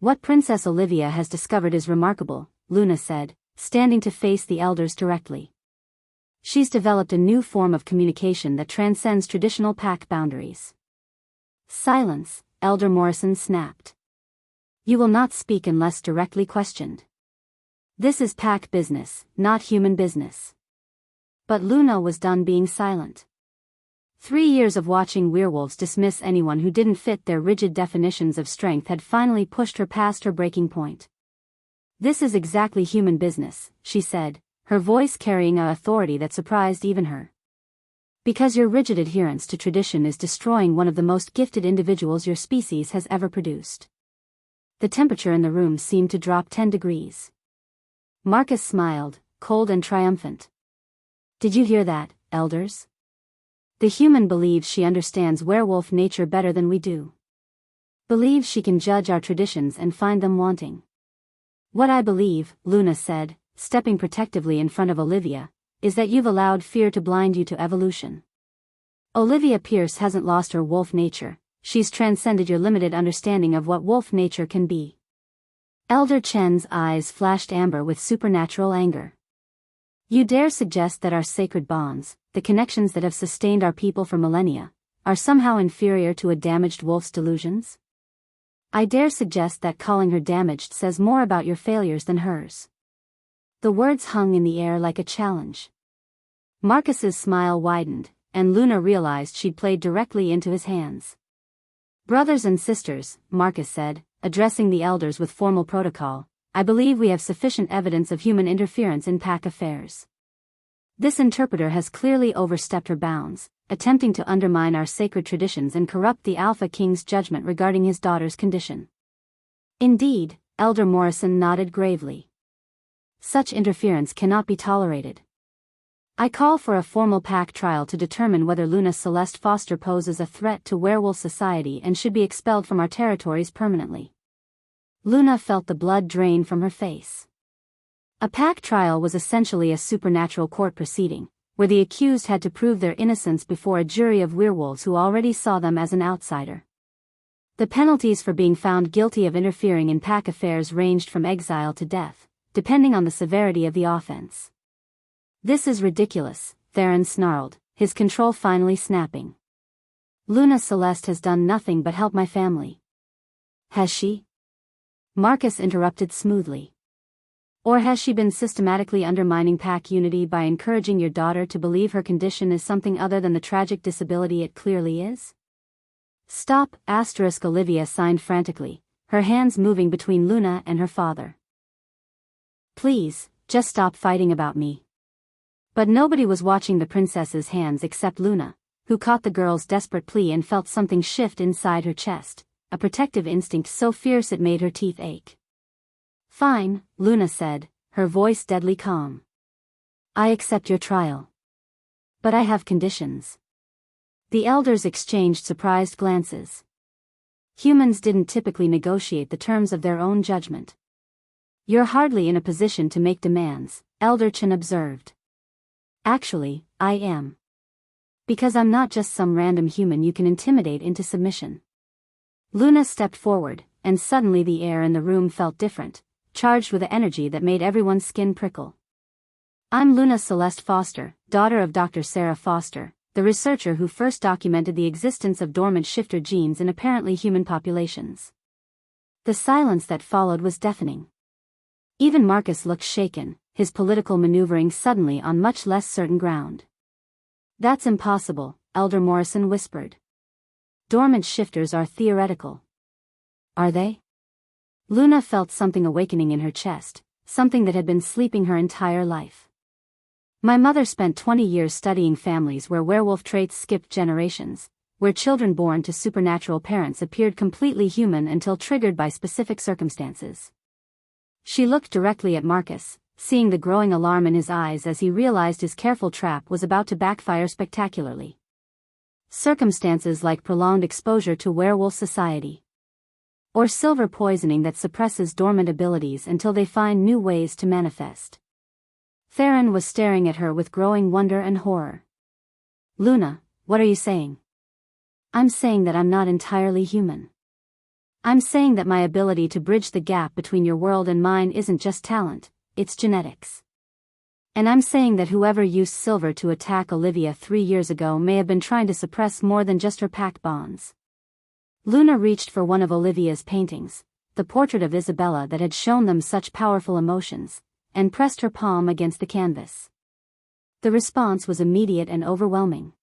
What Princess Olivia has discovered is remarkable, Luna said, standing to face the elders directly. She's developed a new form of communication that transcends traditional pack boundaries. Silence, Elder Morrison snapped. You will not speak unless directly questioned. This is pack business, not human business. But Luna was done being silent. 3 years of watching werewolves dismiss anyone who didn't fit their rigid definitions of strength had finally pushed her past her breaking point. This is exactly human business, she said, her voice carrying a authority that surprised even her. Because your rigid adherence to tradition is destroying one of the most gifted individuals your species has ever produced. The temperature in the room seemed to drop 10 degrees. Marcus smiled, cold and triumphant. Did you hear that, elders? The human believes she understands werewolf nature better than we do. Believes she can judge our traditions and find them wanting. What I believe, Luna said, stepping protectively in front of Olivia, is that you've allowed fear to blind you to evolution. Olivia Pierce hasn't lost her wolf nature, she's transcended your limited understanding of what wolf nature can be. Elder Chen's eyes flashed amber with supernatural anger. You dare suggest that our sacred bonds, the connections that have sustained our people for millennia, are somehow inferior to a damaged wolf's delusions? I dare suggest that calling her damaged says more about your failures than hers. The words hung in the air like a challenge. Marcus's smile widened, and Luna realized she'd played directly into his hands. Brothers and sisters, Marcus said, addressing the elders with formal protocol, I believe we have sufficient evidence of human interference in pack affairs. This interpreter has clearly overstepped her bounds, attempting to undermine our sacred traditions and corrupt the Alpha King's judgment regarding his daughter's condition. Indeed, Elder Morrison nodded gravely. Such interference cannot be tolerated. I call for a formal pack trial to determine whether Luna Celeste Foster poses a threat to werewolf society and should be expelled from our territories permanently. Luna felt the blood drain from her face. A pack trial was essentially a supernatural court proceeding, where the accused had to prove their innocence before a jury of werewolves who already saw them as an outsider. The penalties for being found guilty of interfering in pack affairs ranged from exile to death, depending on the severity of the offense. This is ridiculous, Theron snarled, his control finally snapping. Luna Celeste has done nothing but help my family. Has she? Marcus interrupted smoothly. Or has she been systematically undermining pack unity by encouraging your daughter to believe her condition is something other than the tragic disability it clearly is? Stop, Olivia signed frantically, her hands moving between Luna and her father. Please, just stop fighting about me. But nobody was watching the princess's hands except Luna, who caught the girl's desperate plea and felt something shift inside her chest, a protective instinct so fierce it made her teeth ache. Fine, Luna said, her voice deadly calm. I accept your trial. But I have conditions. The elders exchanged surprised glances. Humans didn't typically negotiate the terms of their own judgment. You're hardly in a position to make demands, Elder Chen observed. Actually, I am. Because I'm not just some random human you can intimidate into submission. Luna stepped forward, and suddenly the air in the room felt different, charged with an energy that made everyone's skin prickle. I'm Luna Celeste Foster, daughter of Dr. Sarah Foster, the researcher who first documented the existence of dormant shifter genes in apparently human populations. The silence that followed was deafening. Even Marcus looked shaken, his political maneuvering suddenly on much less certain ground. That's impossible, Elder Morrison whispered. Dormant shifters are theoretical. Are they? Luna felt something awakening in her chest, something that had been sleeping her entire life. My mother spent 20 years studying families where werewolf traits skipped generations, where children born to supernatural parents appeared completely human until triggered by specific circumstances. She looked directly at Marcus, seeing the growing alarm in his eyes as he realized his careful trap was about to backfire spectacularly. Circumstances like prolonged exposure to werewolf society. Or silver poisoning that suppresses dormant abilities until they find new ways to manifest. Theron was staring at her with growing wonder and horror. Luna, what are you saying? I'm saying that I'm not entirely human. I'm saying that my ability to bridge the gap between your world and mine isn't just talent, it's genetics. And I'm saying that whoever used Silver to attack Olivia 3 years ago may have been trying to suppress more than just her pact bonds. Luna reached for one of Olivia's paintings, the portrait of Isabella that had shown them such powerful emotions, and pressed her palm against the canvas. The response was immediate and overwhelming.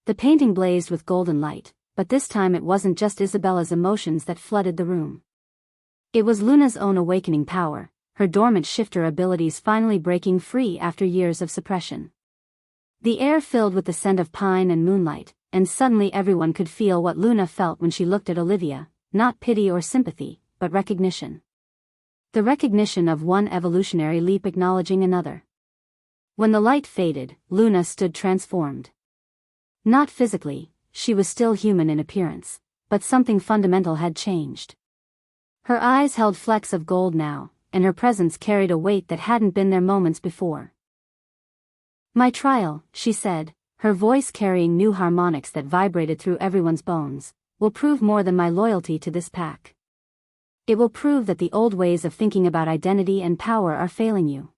The painting blazed with golden light, but this time it wasn't just Isabella's emotions that flooded the room. It was Luna's own awakening power, her dormant shifter abilities finally breaking free after years of suppression. The air filled with the scent of pine and moonlight, and suddenly everyone could feel what Luna felt when she looked at Olivia, not pity or sympathy, but recognition. The recognition of one evolutionary leap acknowledging another. When the light faded, Luna stood transformed. Not physically, she was still human in appearance, but something fundamental had changed. Her eyes held flecks of gold now, and her presence carried a weight that hadn't been there moments before. "My trial," she said, her voice carrying new harmonics that vibrated through everyone's bones, "will prove more than my loyalty to this pack. It will prove that the old ways of thinking about identity and power are failing you.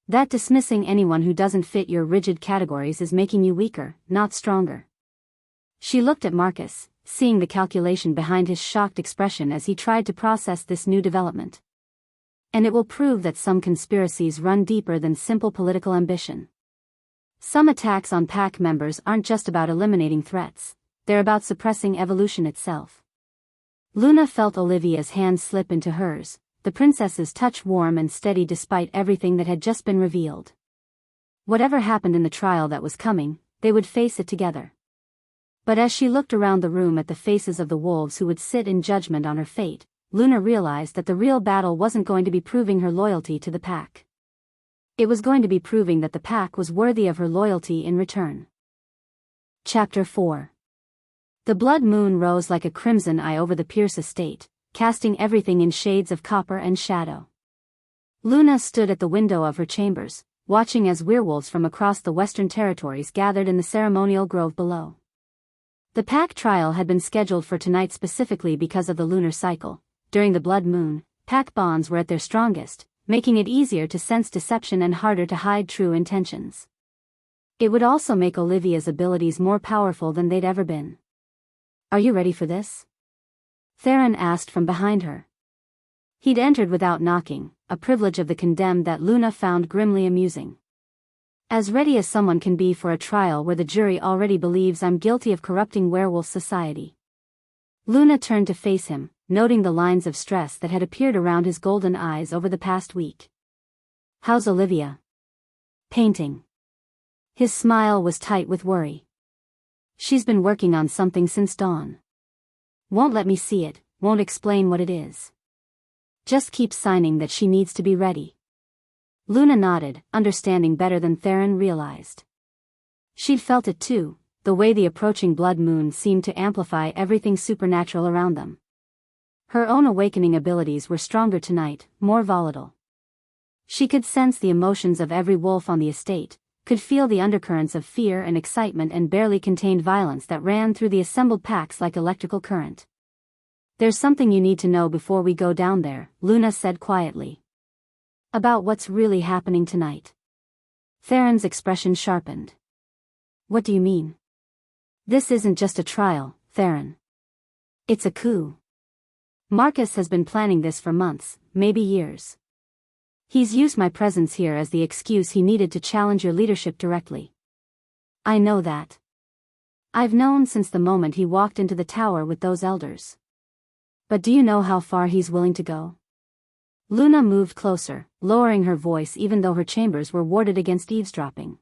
That dismissing anyone who doesn't fit your rigid categories is making you weaker, not stronger." She looked at Marcus, seeing the calculation behind his shocked expression as he tried to process this new development. "And it will prove that some conspiracies run deeper than simple political ambition. Some attacks on pack members aren't just about eliminating threats, they're about suppressing evolution itself." Luna felt Olivia's hand slip into hers, the princess's touch warm and steady despite everything that had just been revealed. Whatever happened in the trial that was coming, they would face it together. But as she looked around the room at the faces of the wolves who would sit in judgment on her fate, Luna realized that the real battle wasn't going to be proving her loyalty to the pack. It was going to be proving that the pack was worthy of her loyalty in return. Chapter 4. The blood moon rose like a crimson eye over the Pierce estate, casting everything in shades of copper and shadow. Luna stood at the window of her chambers, watching as werewolves from across the western territories gathered in the ceremonial grove below. The pack trial had been scheduled for tonight specifically because of the lunar cycle. During the blood moon, pack bonds were at their strongest, making it easier to sense deception and harder to hide true intentions. It would also make Olivia's abilities more powerful than they'd ever been. "Are you ready for this?" Theron asked from behind her. He'd entered without knocking, a privilege of the condemned that Luna found grimly amusing. "As ready as someone can be for a trial where the jury already believes I'm guilty of corrupting werewolf society." Luna turned to face him, noting the lines of stress that had appeared around his golden eyes over the past week. "How's Olivia?" "Painting." His smile was tight with worry. "She's been working on something since dawn. Won't let me see it, won't explain what it is. Just keeps signing that she needs to be ready." Luna nodded, understanding better than Theron realized. She'd felt it too, the way the approaching blood moon seemed to amplify everything supernatural around them. Her own awakening abilities were stronger tonight, more volatile. She could sense the emotions of every wolf on the estate, could feel the undercurrents of fear and excitement and barely contained violence that ran through the assembled packs like electrical current. "There's something you need to know before we go down there," Luna said quietly. "About what's really happening tonight." Theron's expression sharpened. "What do you mean?" "This isn't just a trial, Theron. It's a coup. Marcus has been planning this for months, maybe years. He's used my presence here as the excuse he needed to challenge your leadership directly. I know that. I've known since the moment he walked into the tower with those elders. But do you know how far he's willing to go?" Luna moved closer, lowering her voice even though her chambers were warded against eavesdropping.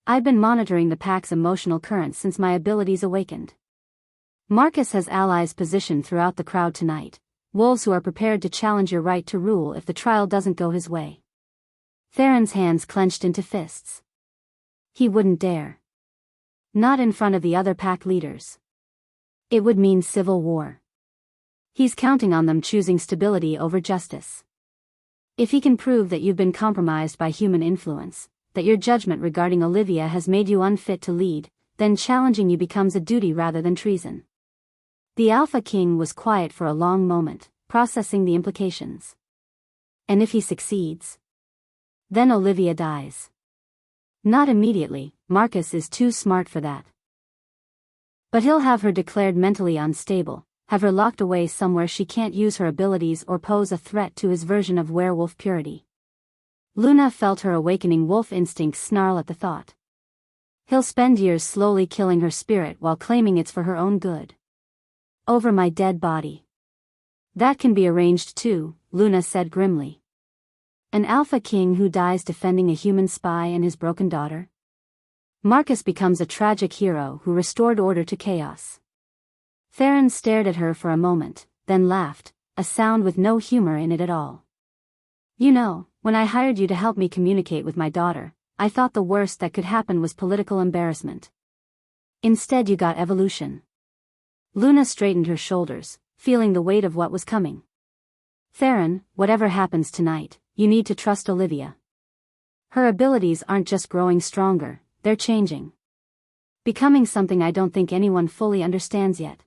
"I've been monitoring the pack's emotional currents since my abilities awakened. Marcus has allies positioned throughout the crowd tonight, wolves who are prepared to challenge your right to rule if the trial doesn't go his way." Theron's hands clenched into fists. He wouldn't dare. Not in front of the other pack leaders. It would mean civil war. He's counting on them choosing stability over justice. If he can prove that you've been compromised by human influence, that your judgment regarding Olivia has made you unfit to lead, then challenging you becomes a duty rather than treason. The Alpha King was quiet for a long moment, processing the implications. And if he succeeds? Then Olivia dies. Not immediately, Marcus is too smart for that. But he'll have her declared mentally unstable, have her locked away somewhere she can't use her abilities or pose a threat to his version of werewolf purity. Luna felt her awakening wolf instincts snarl at the thought. He'll spend years slowly killing her spirit while claiming it's for her own good. Over my dead body. That can be arranged too, Luna said grimly. An Alpha King who dies defending a human spy and his broken daughter? Marcus becomes a tragic hero who restored order to chaos. Theron stared at her for a moment, then laughed, a sound with no humor in it at all. You know, when I hired you to help me communicate with my daughter, I thought the worst that could happen was political embarrassment. Instead you got evolution. Luna straightened her shoulders, feeling the weight of what was coming. Theron, whatever happens tonight, you need to trust Olivia. Her abilities aren't just growing stronger, they're changing. Becoming something I don't think anyone fully understands yet.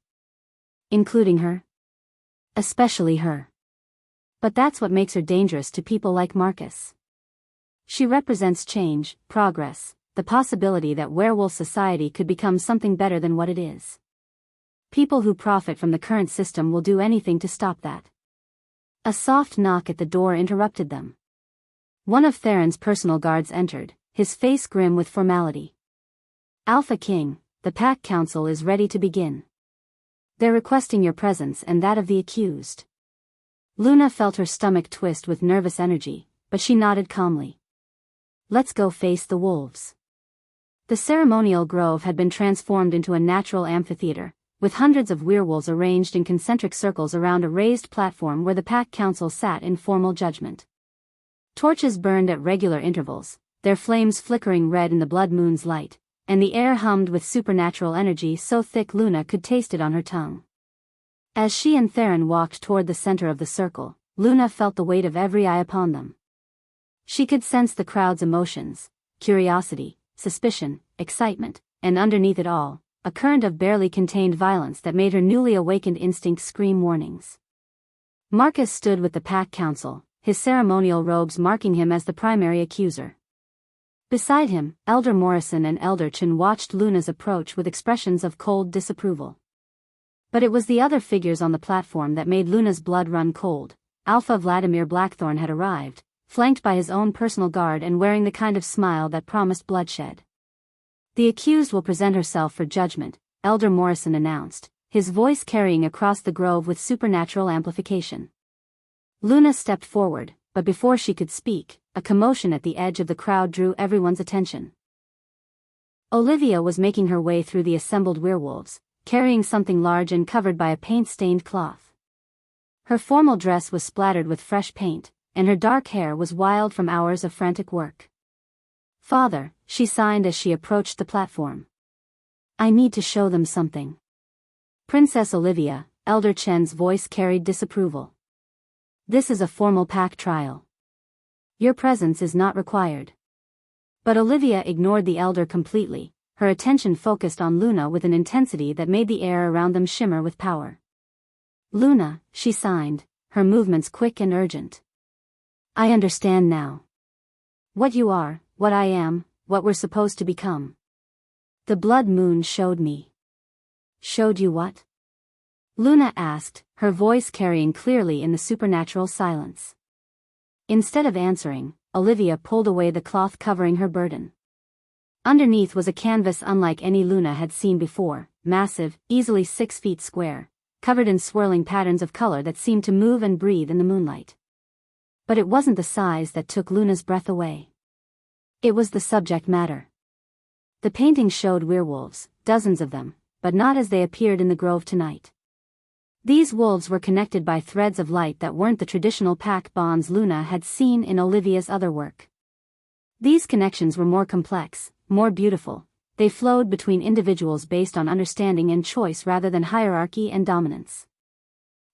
Including her. Especially her. But that's what makes her dangerous to people like Marcus. She represents change, progress, the possibility that werewolf society could become something better than what it is. People who profit from the current system will do anything to stop that. A soft knock at the door interrupted them. One of Theron's personal guards entered, his face grim with formality. Alpha King, the Pack Council is ready to begin. They're requesting your presence and that of the accused. Luna felt her stomach twist with nervous energy, but she nodded calmly. Let's go face the wolves. The ceremonial grove had been transformed into a natural amphitheater, with hundreds of werewolves arranged in concentric circles around a raised platform where the Pack Council sat in formal judgment. Torches burned at regular intervals, their flames flickering red in the blood moon's light, and the air hummed with supernatural energy so thick Luna could taste it on her tongue. As she and Theron walked toward the center of the circle, Luna felt the weight of every eye upon them. She could sense the crowd's emotions, curiosity, suspicion, excitement, and underneath it all, a current of barely contained violence that made her newly awakened instinct scream warnings. Marcus stood with the Pack Council, his ceremonial robes marking him as the primary accuser. Beside him, Elder Morrison and Elder Chen watched Luna's approach with expressions of cold disapproval. But it was the other figures on the platform that made Luna's blood run cold. Alpha Vladimir Blackthorn had arrived, flanked by his own personal guard and wearing the kind of smile that promised bloodshed. The accused will present herself for judgment, Elder Morrison announced, his voice carrying across the grove with supernatural amplification. Luna stepped forward, but before she could speak, a commotion at the edge of the crowd drew everyone's attention. Olivia was making her way through the assembled werewolves, carrying something large and covered by a paint-stained cloth. Her formal dress was splattered with fresh paint, and her dark hair was wild from hours of frantic work. Father, she signed as she approached the platform. I need to show them something. Princess Olivia, Elder Chen's voice carried disapproval. This is a formal pack trial. Your presence is not required. But Olivia ignored the elder completely, her attention focused on Luna with an intensity that made the air around them shimmer with power. Luna, she signed, her movements quick and urgent. I understand now. What you are, what I am, what we're supposed to become. The blood moon showed me. Showed you what? Luna asked, her voice carrying clearly in the supernatural silence. Instead of answering, Olivia pulled away the cloth covering her burden. Underneath was a canvas unlike any Luna had seen before, massive, easily 6 feet square, covered in swirling patterns of color that seemed to move and breathe in the moonlight. But it wasn't the size that took Luna's breath away. It was the subject matter. The painting showed werewolves, dozens of them, but not as they appeared in the grove tonight. These wolves were connected by threads of light that weren't the traditional pack bonds Luna had seen in Olivia's other work. These connections were more complex, more beautiful. They flowed between individuals based on understanding and choice rather than hierarchy and dominance.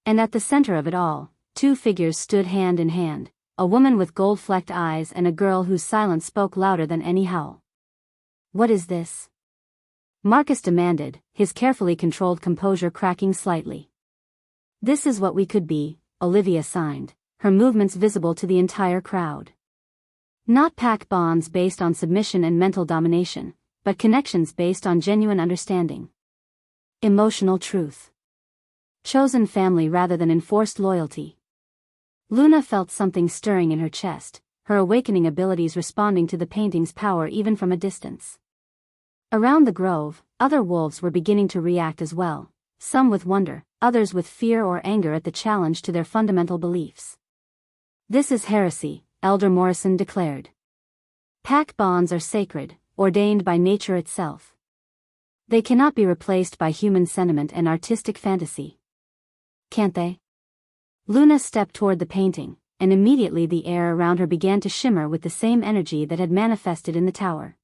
And at the center of it all, 2 figures stood hand in hand, a woman with gold-flecked eyes and a girl whose silence spoke louder than any howl. What is this? Marcus demanded, his carefully controlled composure cracking slightly. This is what we could be, Olivia signed, her movements visible to the entire crowd. Not pack bonds based on submission and mental domination, but connections based on genuine understanding. Emotional truth. Chosen family rather than enforced loyalty. Luna felt something stirring in her chest, her awakening abilities responding to the painting's power even from a distance. Around the grove, other wolves were beginning to react as well, some with wonder, others with fear or anger at the challenge to their fundamental beliefs. This is heresy, Elder Morrison declared. Pack bonds are sacred, ordained by nature itself. They cannot be replaced by human sentiment and artistic fantasy. Can't they? Luna stepped toward the painting, and immediately the air around her began to shimmer with the same energy that had manifested in the tower.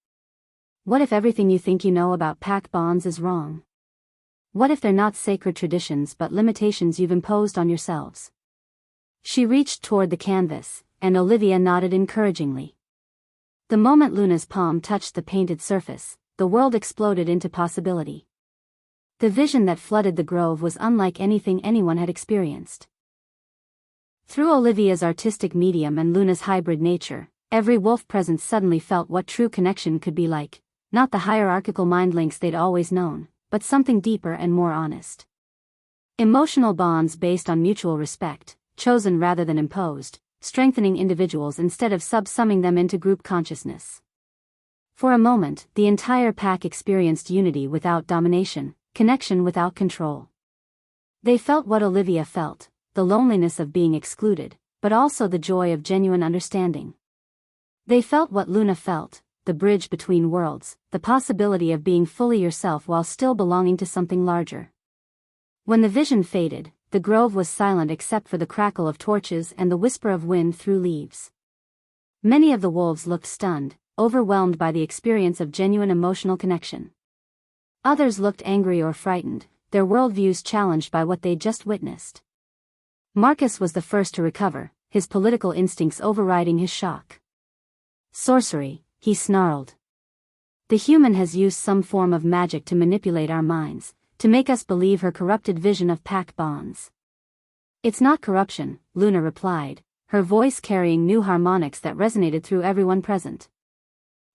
What if everything you think you know about pack bonds is wrong? What if they're not sacred traditions but limitations you've imposed on yourselves? She reached toward the canvas, and Olivia nodded encouragingly. The moment Luna's palm touched the painted surface, the world exploded into possibility. The vision that flooded the grove was unlike anything anyone had experienced. Through Olivia's artistic medium and Luna's hybrid nature, every wolf present suddenly felt what true connection could be like, not the hierarchical mind links they'd always known, but something deeper and more honest. Emotional bonds based on mutual respect, chosen rather than imposed, strengthening individuals instead of subsuming them into group consciousness. For a moment, the entire pack experienced unity without domination, connection without control. They felt what Olivia felt, the loneliness of being excluded, but also the joy of genuine understanding. They felt what Luna felt, the bridge between worlds, the possibility of being fully yourself while still belonging to something larger. When the vision faded, the grove was silent except for the crackle of torches and the whisper of wind through leaves. Many of the wolves looked stunned, overwhelmed by the experience of genuine emotional connection. Others looked angry or frightened, their worldviews challenged by what they'd just witnessed. Marcus was the first to recover, his political instincts overriding his shock. Sorcery, he snarled. The human has used some form of magic to manipulate our minds, to make us believe her corrupted vision of pack bonds. It's not corruption, Luna replied, her voice carrying new harmonics that resonated through everyone present.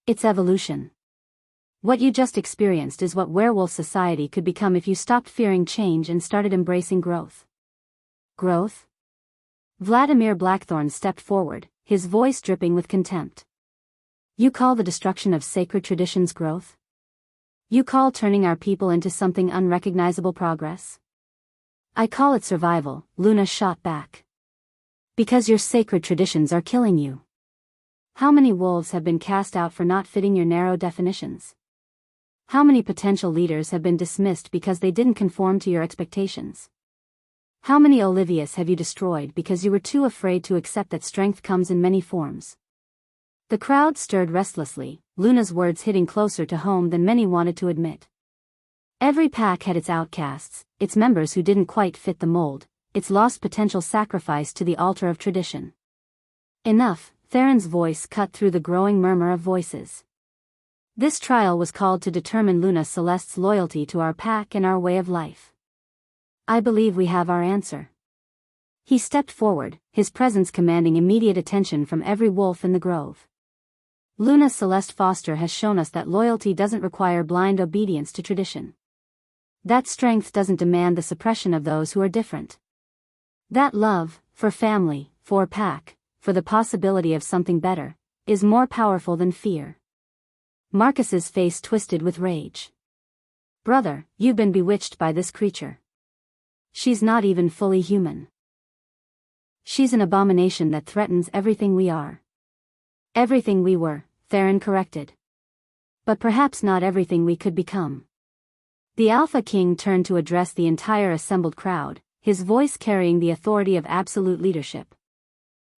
It's evolution. What you just experienced is what werewolf society could become if you stopped fearing change and started embracing growth. Growth? Vladimir Blackthorn stepped forward, his voice dripping with contempt. You call the destruction of sacred traditions growth? You call turning our people into something unrecognizable progress? I call it survival, Luna shot back. Because your sacred traditions are killing you. How many wolves have been cast out for not fitting your narrow definitions? How many potential leaders have been dismissed because they didn't conform to your expectations? How many Olivias have you destroyed because you were too afraid to accept that strength comes in many forms? The crowd stirred restlessly, Luna's words hitting closer to home than many wanted to admit. Every pack had its outcasts, its members who didn't quite fit the mold, its lost potential sacrificed to the altar of tradition. Enough, Theron's voice cut through the growing murmur of voices. This trial was called to determine Luna Celeste's loyalty to our pack and our way of life. I believe we have our answer. He stepped forward, his presence commanding immediate attention from every wolf in the grove. Luna Celeste Foster has shown us that loyalty doesn't require blind obedience to tradition. That strength doesn't demand the suppression of those who are different. That love, for family, for pack, for the possibility of something better, is more powerful than fear. Marcus's face twisted with rage. Brother, you've been bewitched by this creature. She's not even fully human. She's an abomination that threatens everything we are. Everything we were, Theron corrected. But perhaps not everything we could become. The Alpha King turned to address the entire assembled crowd, his voice carrying the authority of absolute leadership.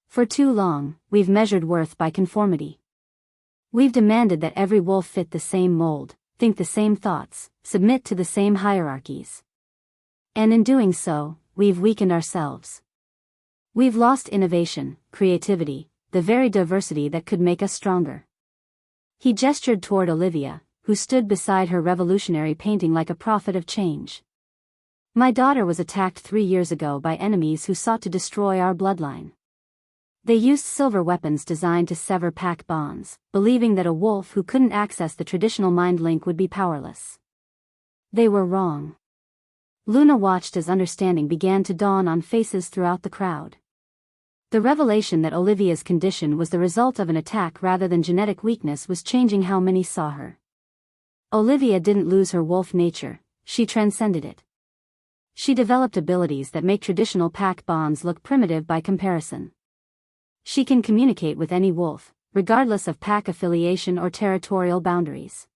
For too long, we've measured worth by conformity. We've demanded that every wolf fit the same mold, think the same thoughts, submit to the same hierarchies. And in doing so, we've weakened ourselves. We've lost innovation, creativity, the very diversity that could make us stronger. He gestured toward Olivia, who stood beside her revolutionary painting like a prophet of change. My daughter was attacked 3 years ago by enemies who sought to destroy our bloodline. They used silver weapons designed to sever pack bonds, believing that a wolf who couldn't access the traditional mind link would be powerless. They were wrong. Luna watched as understanding began to dawn on faces throughout the crowd. The revelation that Olivia's condition was the result of an attack rather than genetic weakness was changing how many saw her. Olivia didn't lose her wolf nature, she transcended it. She developed abilities that make traditional pack bonds look primitive by comparison. She can communicate with any wolf, regardless of pack affiliation or territorial boundaries.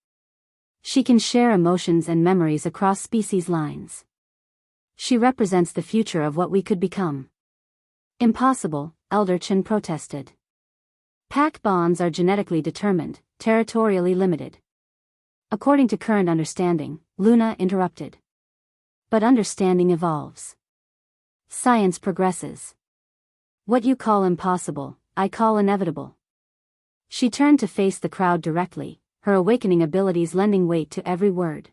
She can share emotions and memories across species lines. She represents the future of what we could become. Impossible, Elder Chen protested. Pack bonds are genetically determined, territorially limited. According to current understanding, Luna interrupted. But understanding evolves. Science progresses. What you call impossible, I call inevitable. She turned to face the crowd directly, her awakening abilities lending weight to every word.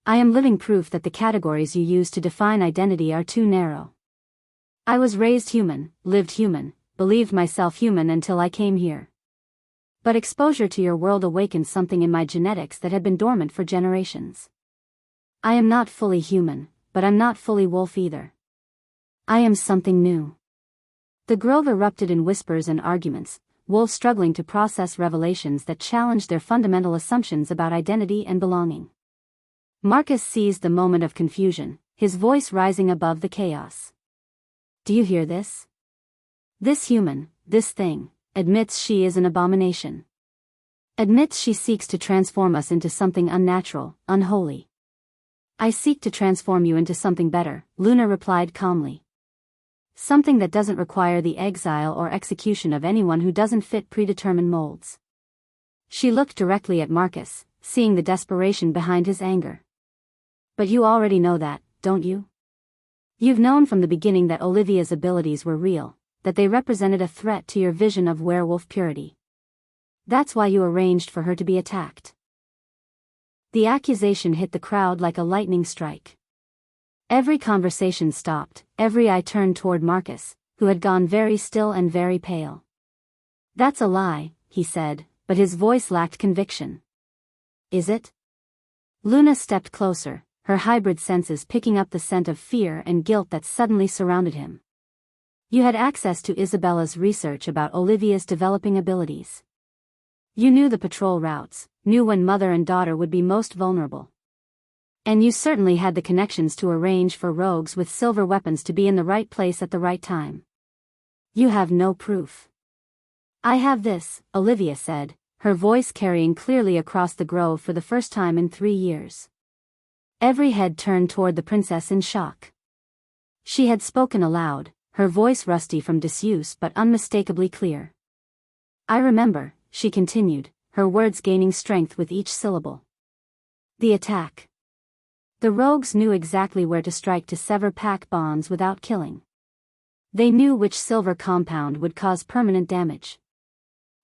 I am living proof that the categories you use to define identity are too narrow. I was raised human, lived human, believed myself human until I came here. But exposure to your world awakened something in my genetics that had been dormant for generations. I am not fully human, but I'm not fully wolf either. I am something new. The grove erupted in whispers and arguments, wolves struggling to process revelations that challenged their fundamental assumptions about identity and belonging. Marcus seized the moment of confusion, his voice rising above the chaos. Do you hear this? This human, this thing, admits she is an abomination. Admits she seeks to transform us into something unnatural, unholy. I seek to transform you into something better, Luna replied calmly. Something that doesn't require the exile or execution of anyone who doesn't fit predetermined molds. She looked directly at Marcus, seeing the desperation behind his anger. But you already know that, don't you? You've known from the beginning that Olivia's abilities were real, that they represented a threat to your vision of werewolf purity. That's why you arranged for her to be attacked. The accusation hit the crowd like a lightning strike. Every conversation stopped, every eye turned toward Marcus, who had gone very still and very pale. That's a lie, he said, but his voice lacked conviction. Is it? Luna stepped closer, her hybrid senses picking up the scent of fear and guilt that suddenly surrounded him. You had access to Isabella's research about Olivia's developing abilities. You knew the patrol routes, knew when mother and daughter would be most vulnerable. And you certainly had the connections to arrange for rogues with silver weapons to be in the right place at the right time. You have no proof. I have this, Olivia said, her voice carrying clearly across the grove for the first time in 3 years. Every head turned toward the princess in shock. She had spoken aloud, her voice rusty from disuse but unmistakably clear. I remember, she continued, her words gaining strength with each syllable. The attack. The rogues knew exactly where to strike to sever pack bonds without killing. They knew which silver compound would cause permanent damage.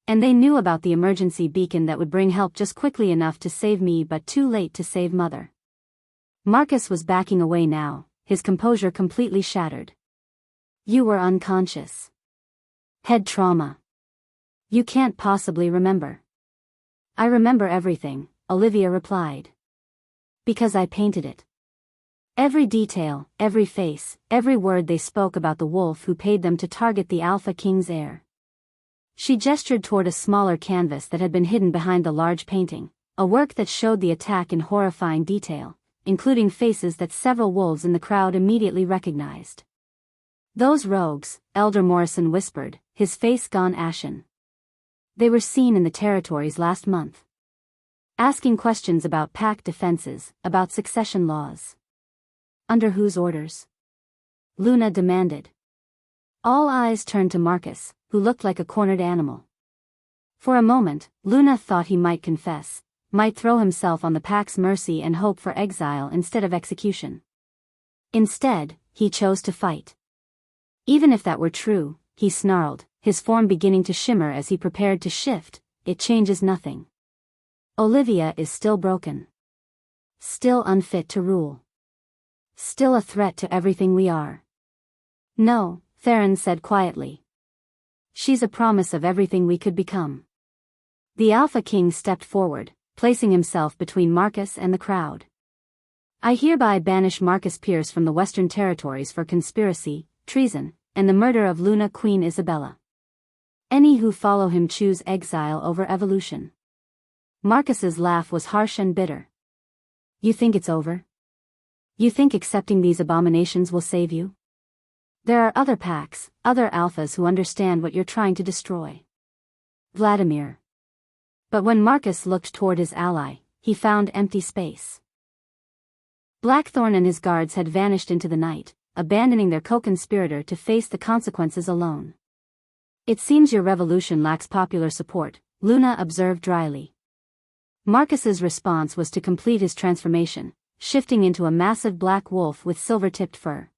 And they knew about the emergency beacon that would bring help just quickly enough to save me but too late to save Mother. Marcus was backing away now, his composure completely shattered. You were unconscious. Head trauma. You can't possibly remember. I remember everything, Olivia replied. Because I painted it. Every detail, every face, every word they spoke about the wolf who paid them to target the Alpha King's heir. She gestured toward a smaller canvas that had been hidden behind the large painting, a work that showed the attack in horrifying detail, including faces that several wolves in the crowd immediately recognized. Those rogues, Elder Morrison whispered, his face gone ashen. They were seen in the territories last month. Asking questions about pack defenses, about succession laws. Under whose orders? Luna demanded. All eyes turned to Marcus, who looked like a cornered animal. For a moment, Luna thought he might confess, might throw himself on the pack's mercy and hope for exile instead of execution. Instead, he chose to fight. Even if that were true, he snarled, his form beginning to shimmer as he prepared to shift, it changes nothing. Olivia is still broken. Still unfit to rule. Still a threat to everything we are. No, Theron said quietly. She's a promise of everything we could become. The Alpha King stepped forward, placing himself between Marcus and the crowd. I hereby banish Marcus Pierce from the Western Territories for conspiracy, treason, and the murder of Luna Queen Isabella. Any who follow him choose exile over evolution. Marcus's laugh was harsh and bitter. You think it's over? You think accepting these abominations will save you? There are other packs, other alphas who understand what you're trying to destroy. Vladimir. But when Marcus looked toward his ally, he found empty space. Blackthorn and his guards had vanished into the night, abandoning their co-conspirator to face the consequences alone. It seems your revolution lacks popular support, Luna observed dryly. Marcus's response was to complete his transformation, shifting into a massive black wolf with silver-tipped fur.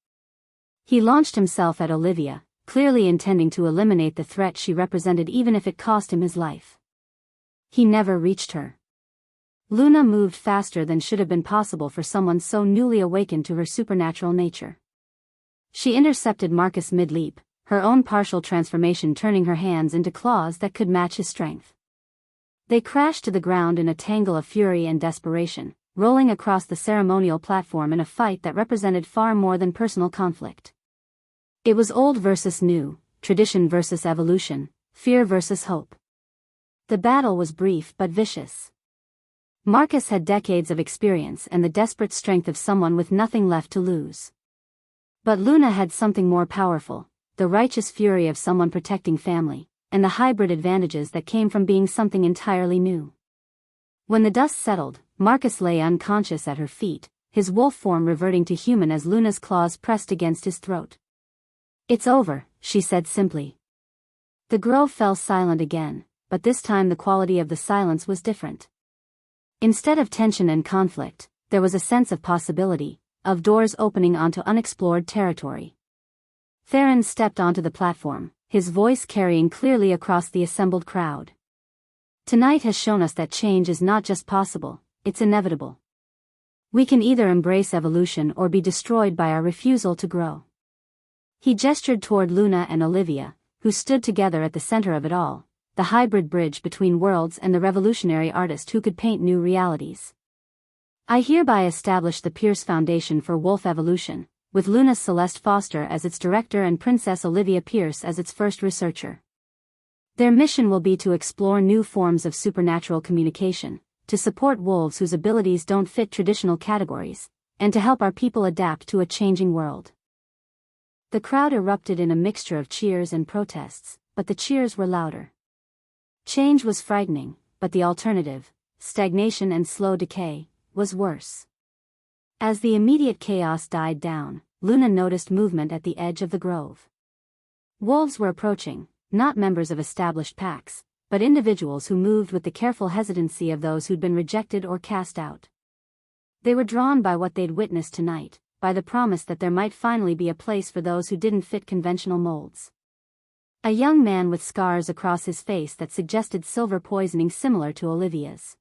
He launched himself at Olivia, clearly intending to eliminate the threat she represented even if it cost him his life. He never reached her. Luna moved faster than should have been possible for someone so newly awakened to her supernatural nature. She intercepted Marcus mid-leap, her own partial transformation turning her hands into claws that could match his strength. They crashed to the ground in a tangle of fury and desperation, rolling across the ceremonial platform in a fight that represented far more than personal conflict. It was old versus new, tradition versus evolution, fear versus hope. The battle was brief but vicious. Marcus had decades of experience and the desperate strength of someone with nothing left to lose. But Luna had something more powerful, the righteous fury of someone protecting family, and the hybrid advantages that came from being something entirely new. When the dust settled, Marcus lay unconscious at her feet, his wolf form reverting to human as Luna's claws pressed against his throat. It's over, she said simply. The grove fell silent again, but this time the quality of the silence was different. Instead of tension and conflict, there was a sense of possibility, of doors opening onto unexplored territory. Theron stepped onto the platform, his voice carrying clearly across the assembled crowd. Tonight has shown us that change is not just possible, it's inevitable. We can either embrace evolution or be destroyed by our refusal to grow. He gestured toward Luna and Olivia, who stood together at the center of it all, the hybrid bridge between worlds and the revolutionary artist who could paint new realities. I hereby establish the Pierce Foundation for Wolf Evolution, with Luna Celeste Foster as its director and Princess Olivia Pierce as its first researcher. Their mission will be to explore new forms of supernatural communication, to support wolves whose abilities don't fit traditional categories, and to help our people adapt to a changing world. The crowd erupted in a mixture of cheers and protests, but the cheers were louder. Change was frightening, but the alternative, stagnation and slow decay, was worse. As the immediate chaos died down, Luna noticed movement at the edge of the grove. Wolves were approaching, not members of established packs, but individuals who moved with the careful hesitancy of those who'd been rejected or cast out. They were drawn by what they'd witnessed tonight, by the promise that there might finally be a place for those who didn't fit conventional molds. A young man with scars across his face that suggested silver poisoning similar to Olivia's.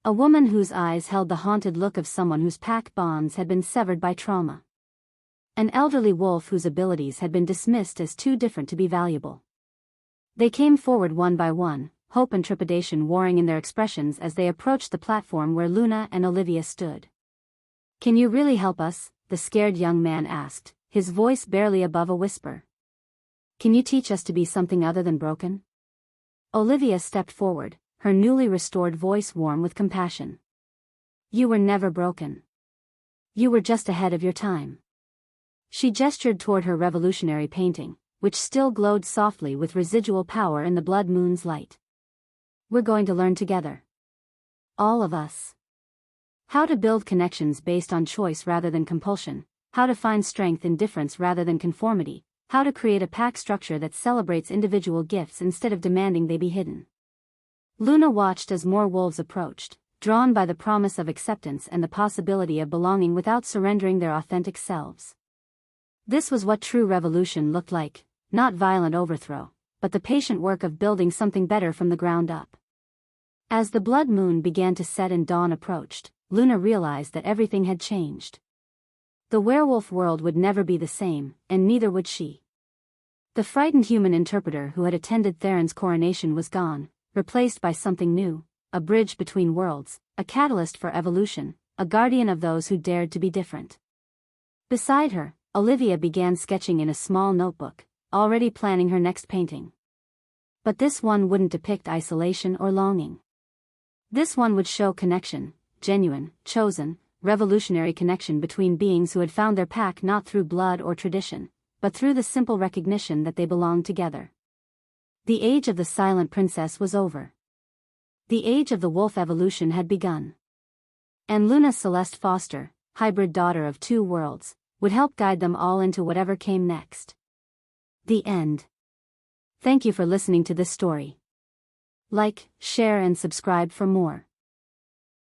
A woman whose eyes held the haunted look of someone whose pack bonds had been severed by trauma. An elderly wolf whose abilities had been dismissed as too different to be valuable. They came forward one by one, hope and trepidation warring in their expressions as they approached the platform where Luna and Olivia stood. Can you really help us? The scared young man asked, his voice barely above a whisper. Can you teach us to be something other than broken? Olivia stepped forward, her newly restored voice warm with compassion. You were never broken. You were just ahead of your time. She gestured toward her revolutionary painting, which still glowed softly with residual power in the blood moon's light. We're going to learn together. All of us. How to build connections based on choice rather than compulsion, how to find strength in difference rather than conformity, how to create a pack structure that celebrates individual gifts instead of demanding they be hidden. Luna watched as more wolves approached, drawn by the promise of acceptance and the possibility of belonging without surrendering their authentic selves. This was what true revolution looked like, not violent overthrow, but the patient work of building something better from the ground up. As the blood moon began to set and dawn approached, Luna realized that everything had changed. The werewolf world would never be the same, and neither would she. The frightened human interpreter who had attended Theron's coronation was gone, replaced by something new, a bridge between worlds, a catalyst for evolution, a guardian of those who dared to be different. Beside her, Olivia began sketching in a small notebook, already planning her next painting. But this one wouldn't depict isolation or longing. This one would show connection, genuine, chosen, revolutionary connection between beings who had found their pack not through blood or tradition, but through the simple recognition that they belonged together. The age of the silent princess was over. The age of the wolf evolution had begun. And Luna Celeste Foster, hybrid daughter of two worlds, would help guide them all into whatever came next. The end. Thank you for listening to this story. Like, share and subscribe for more.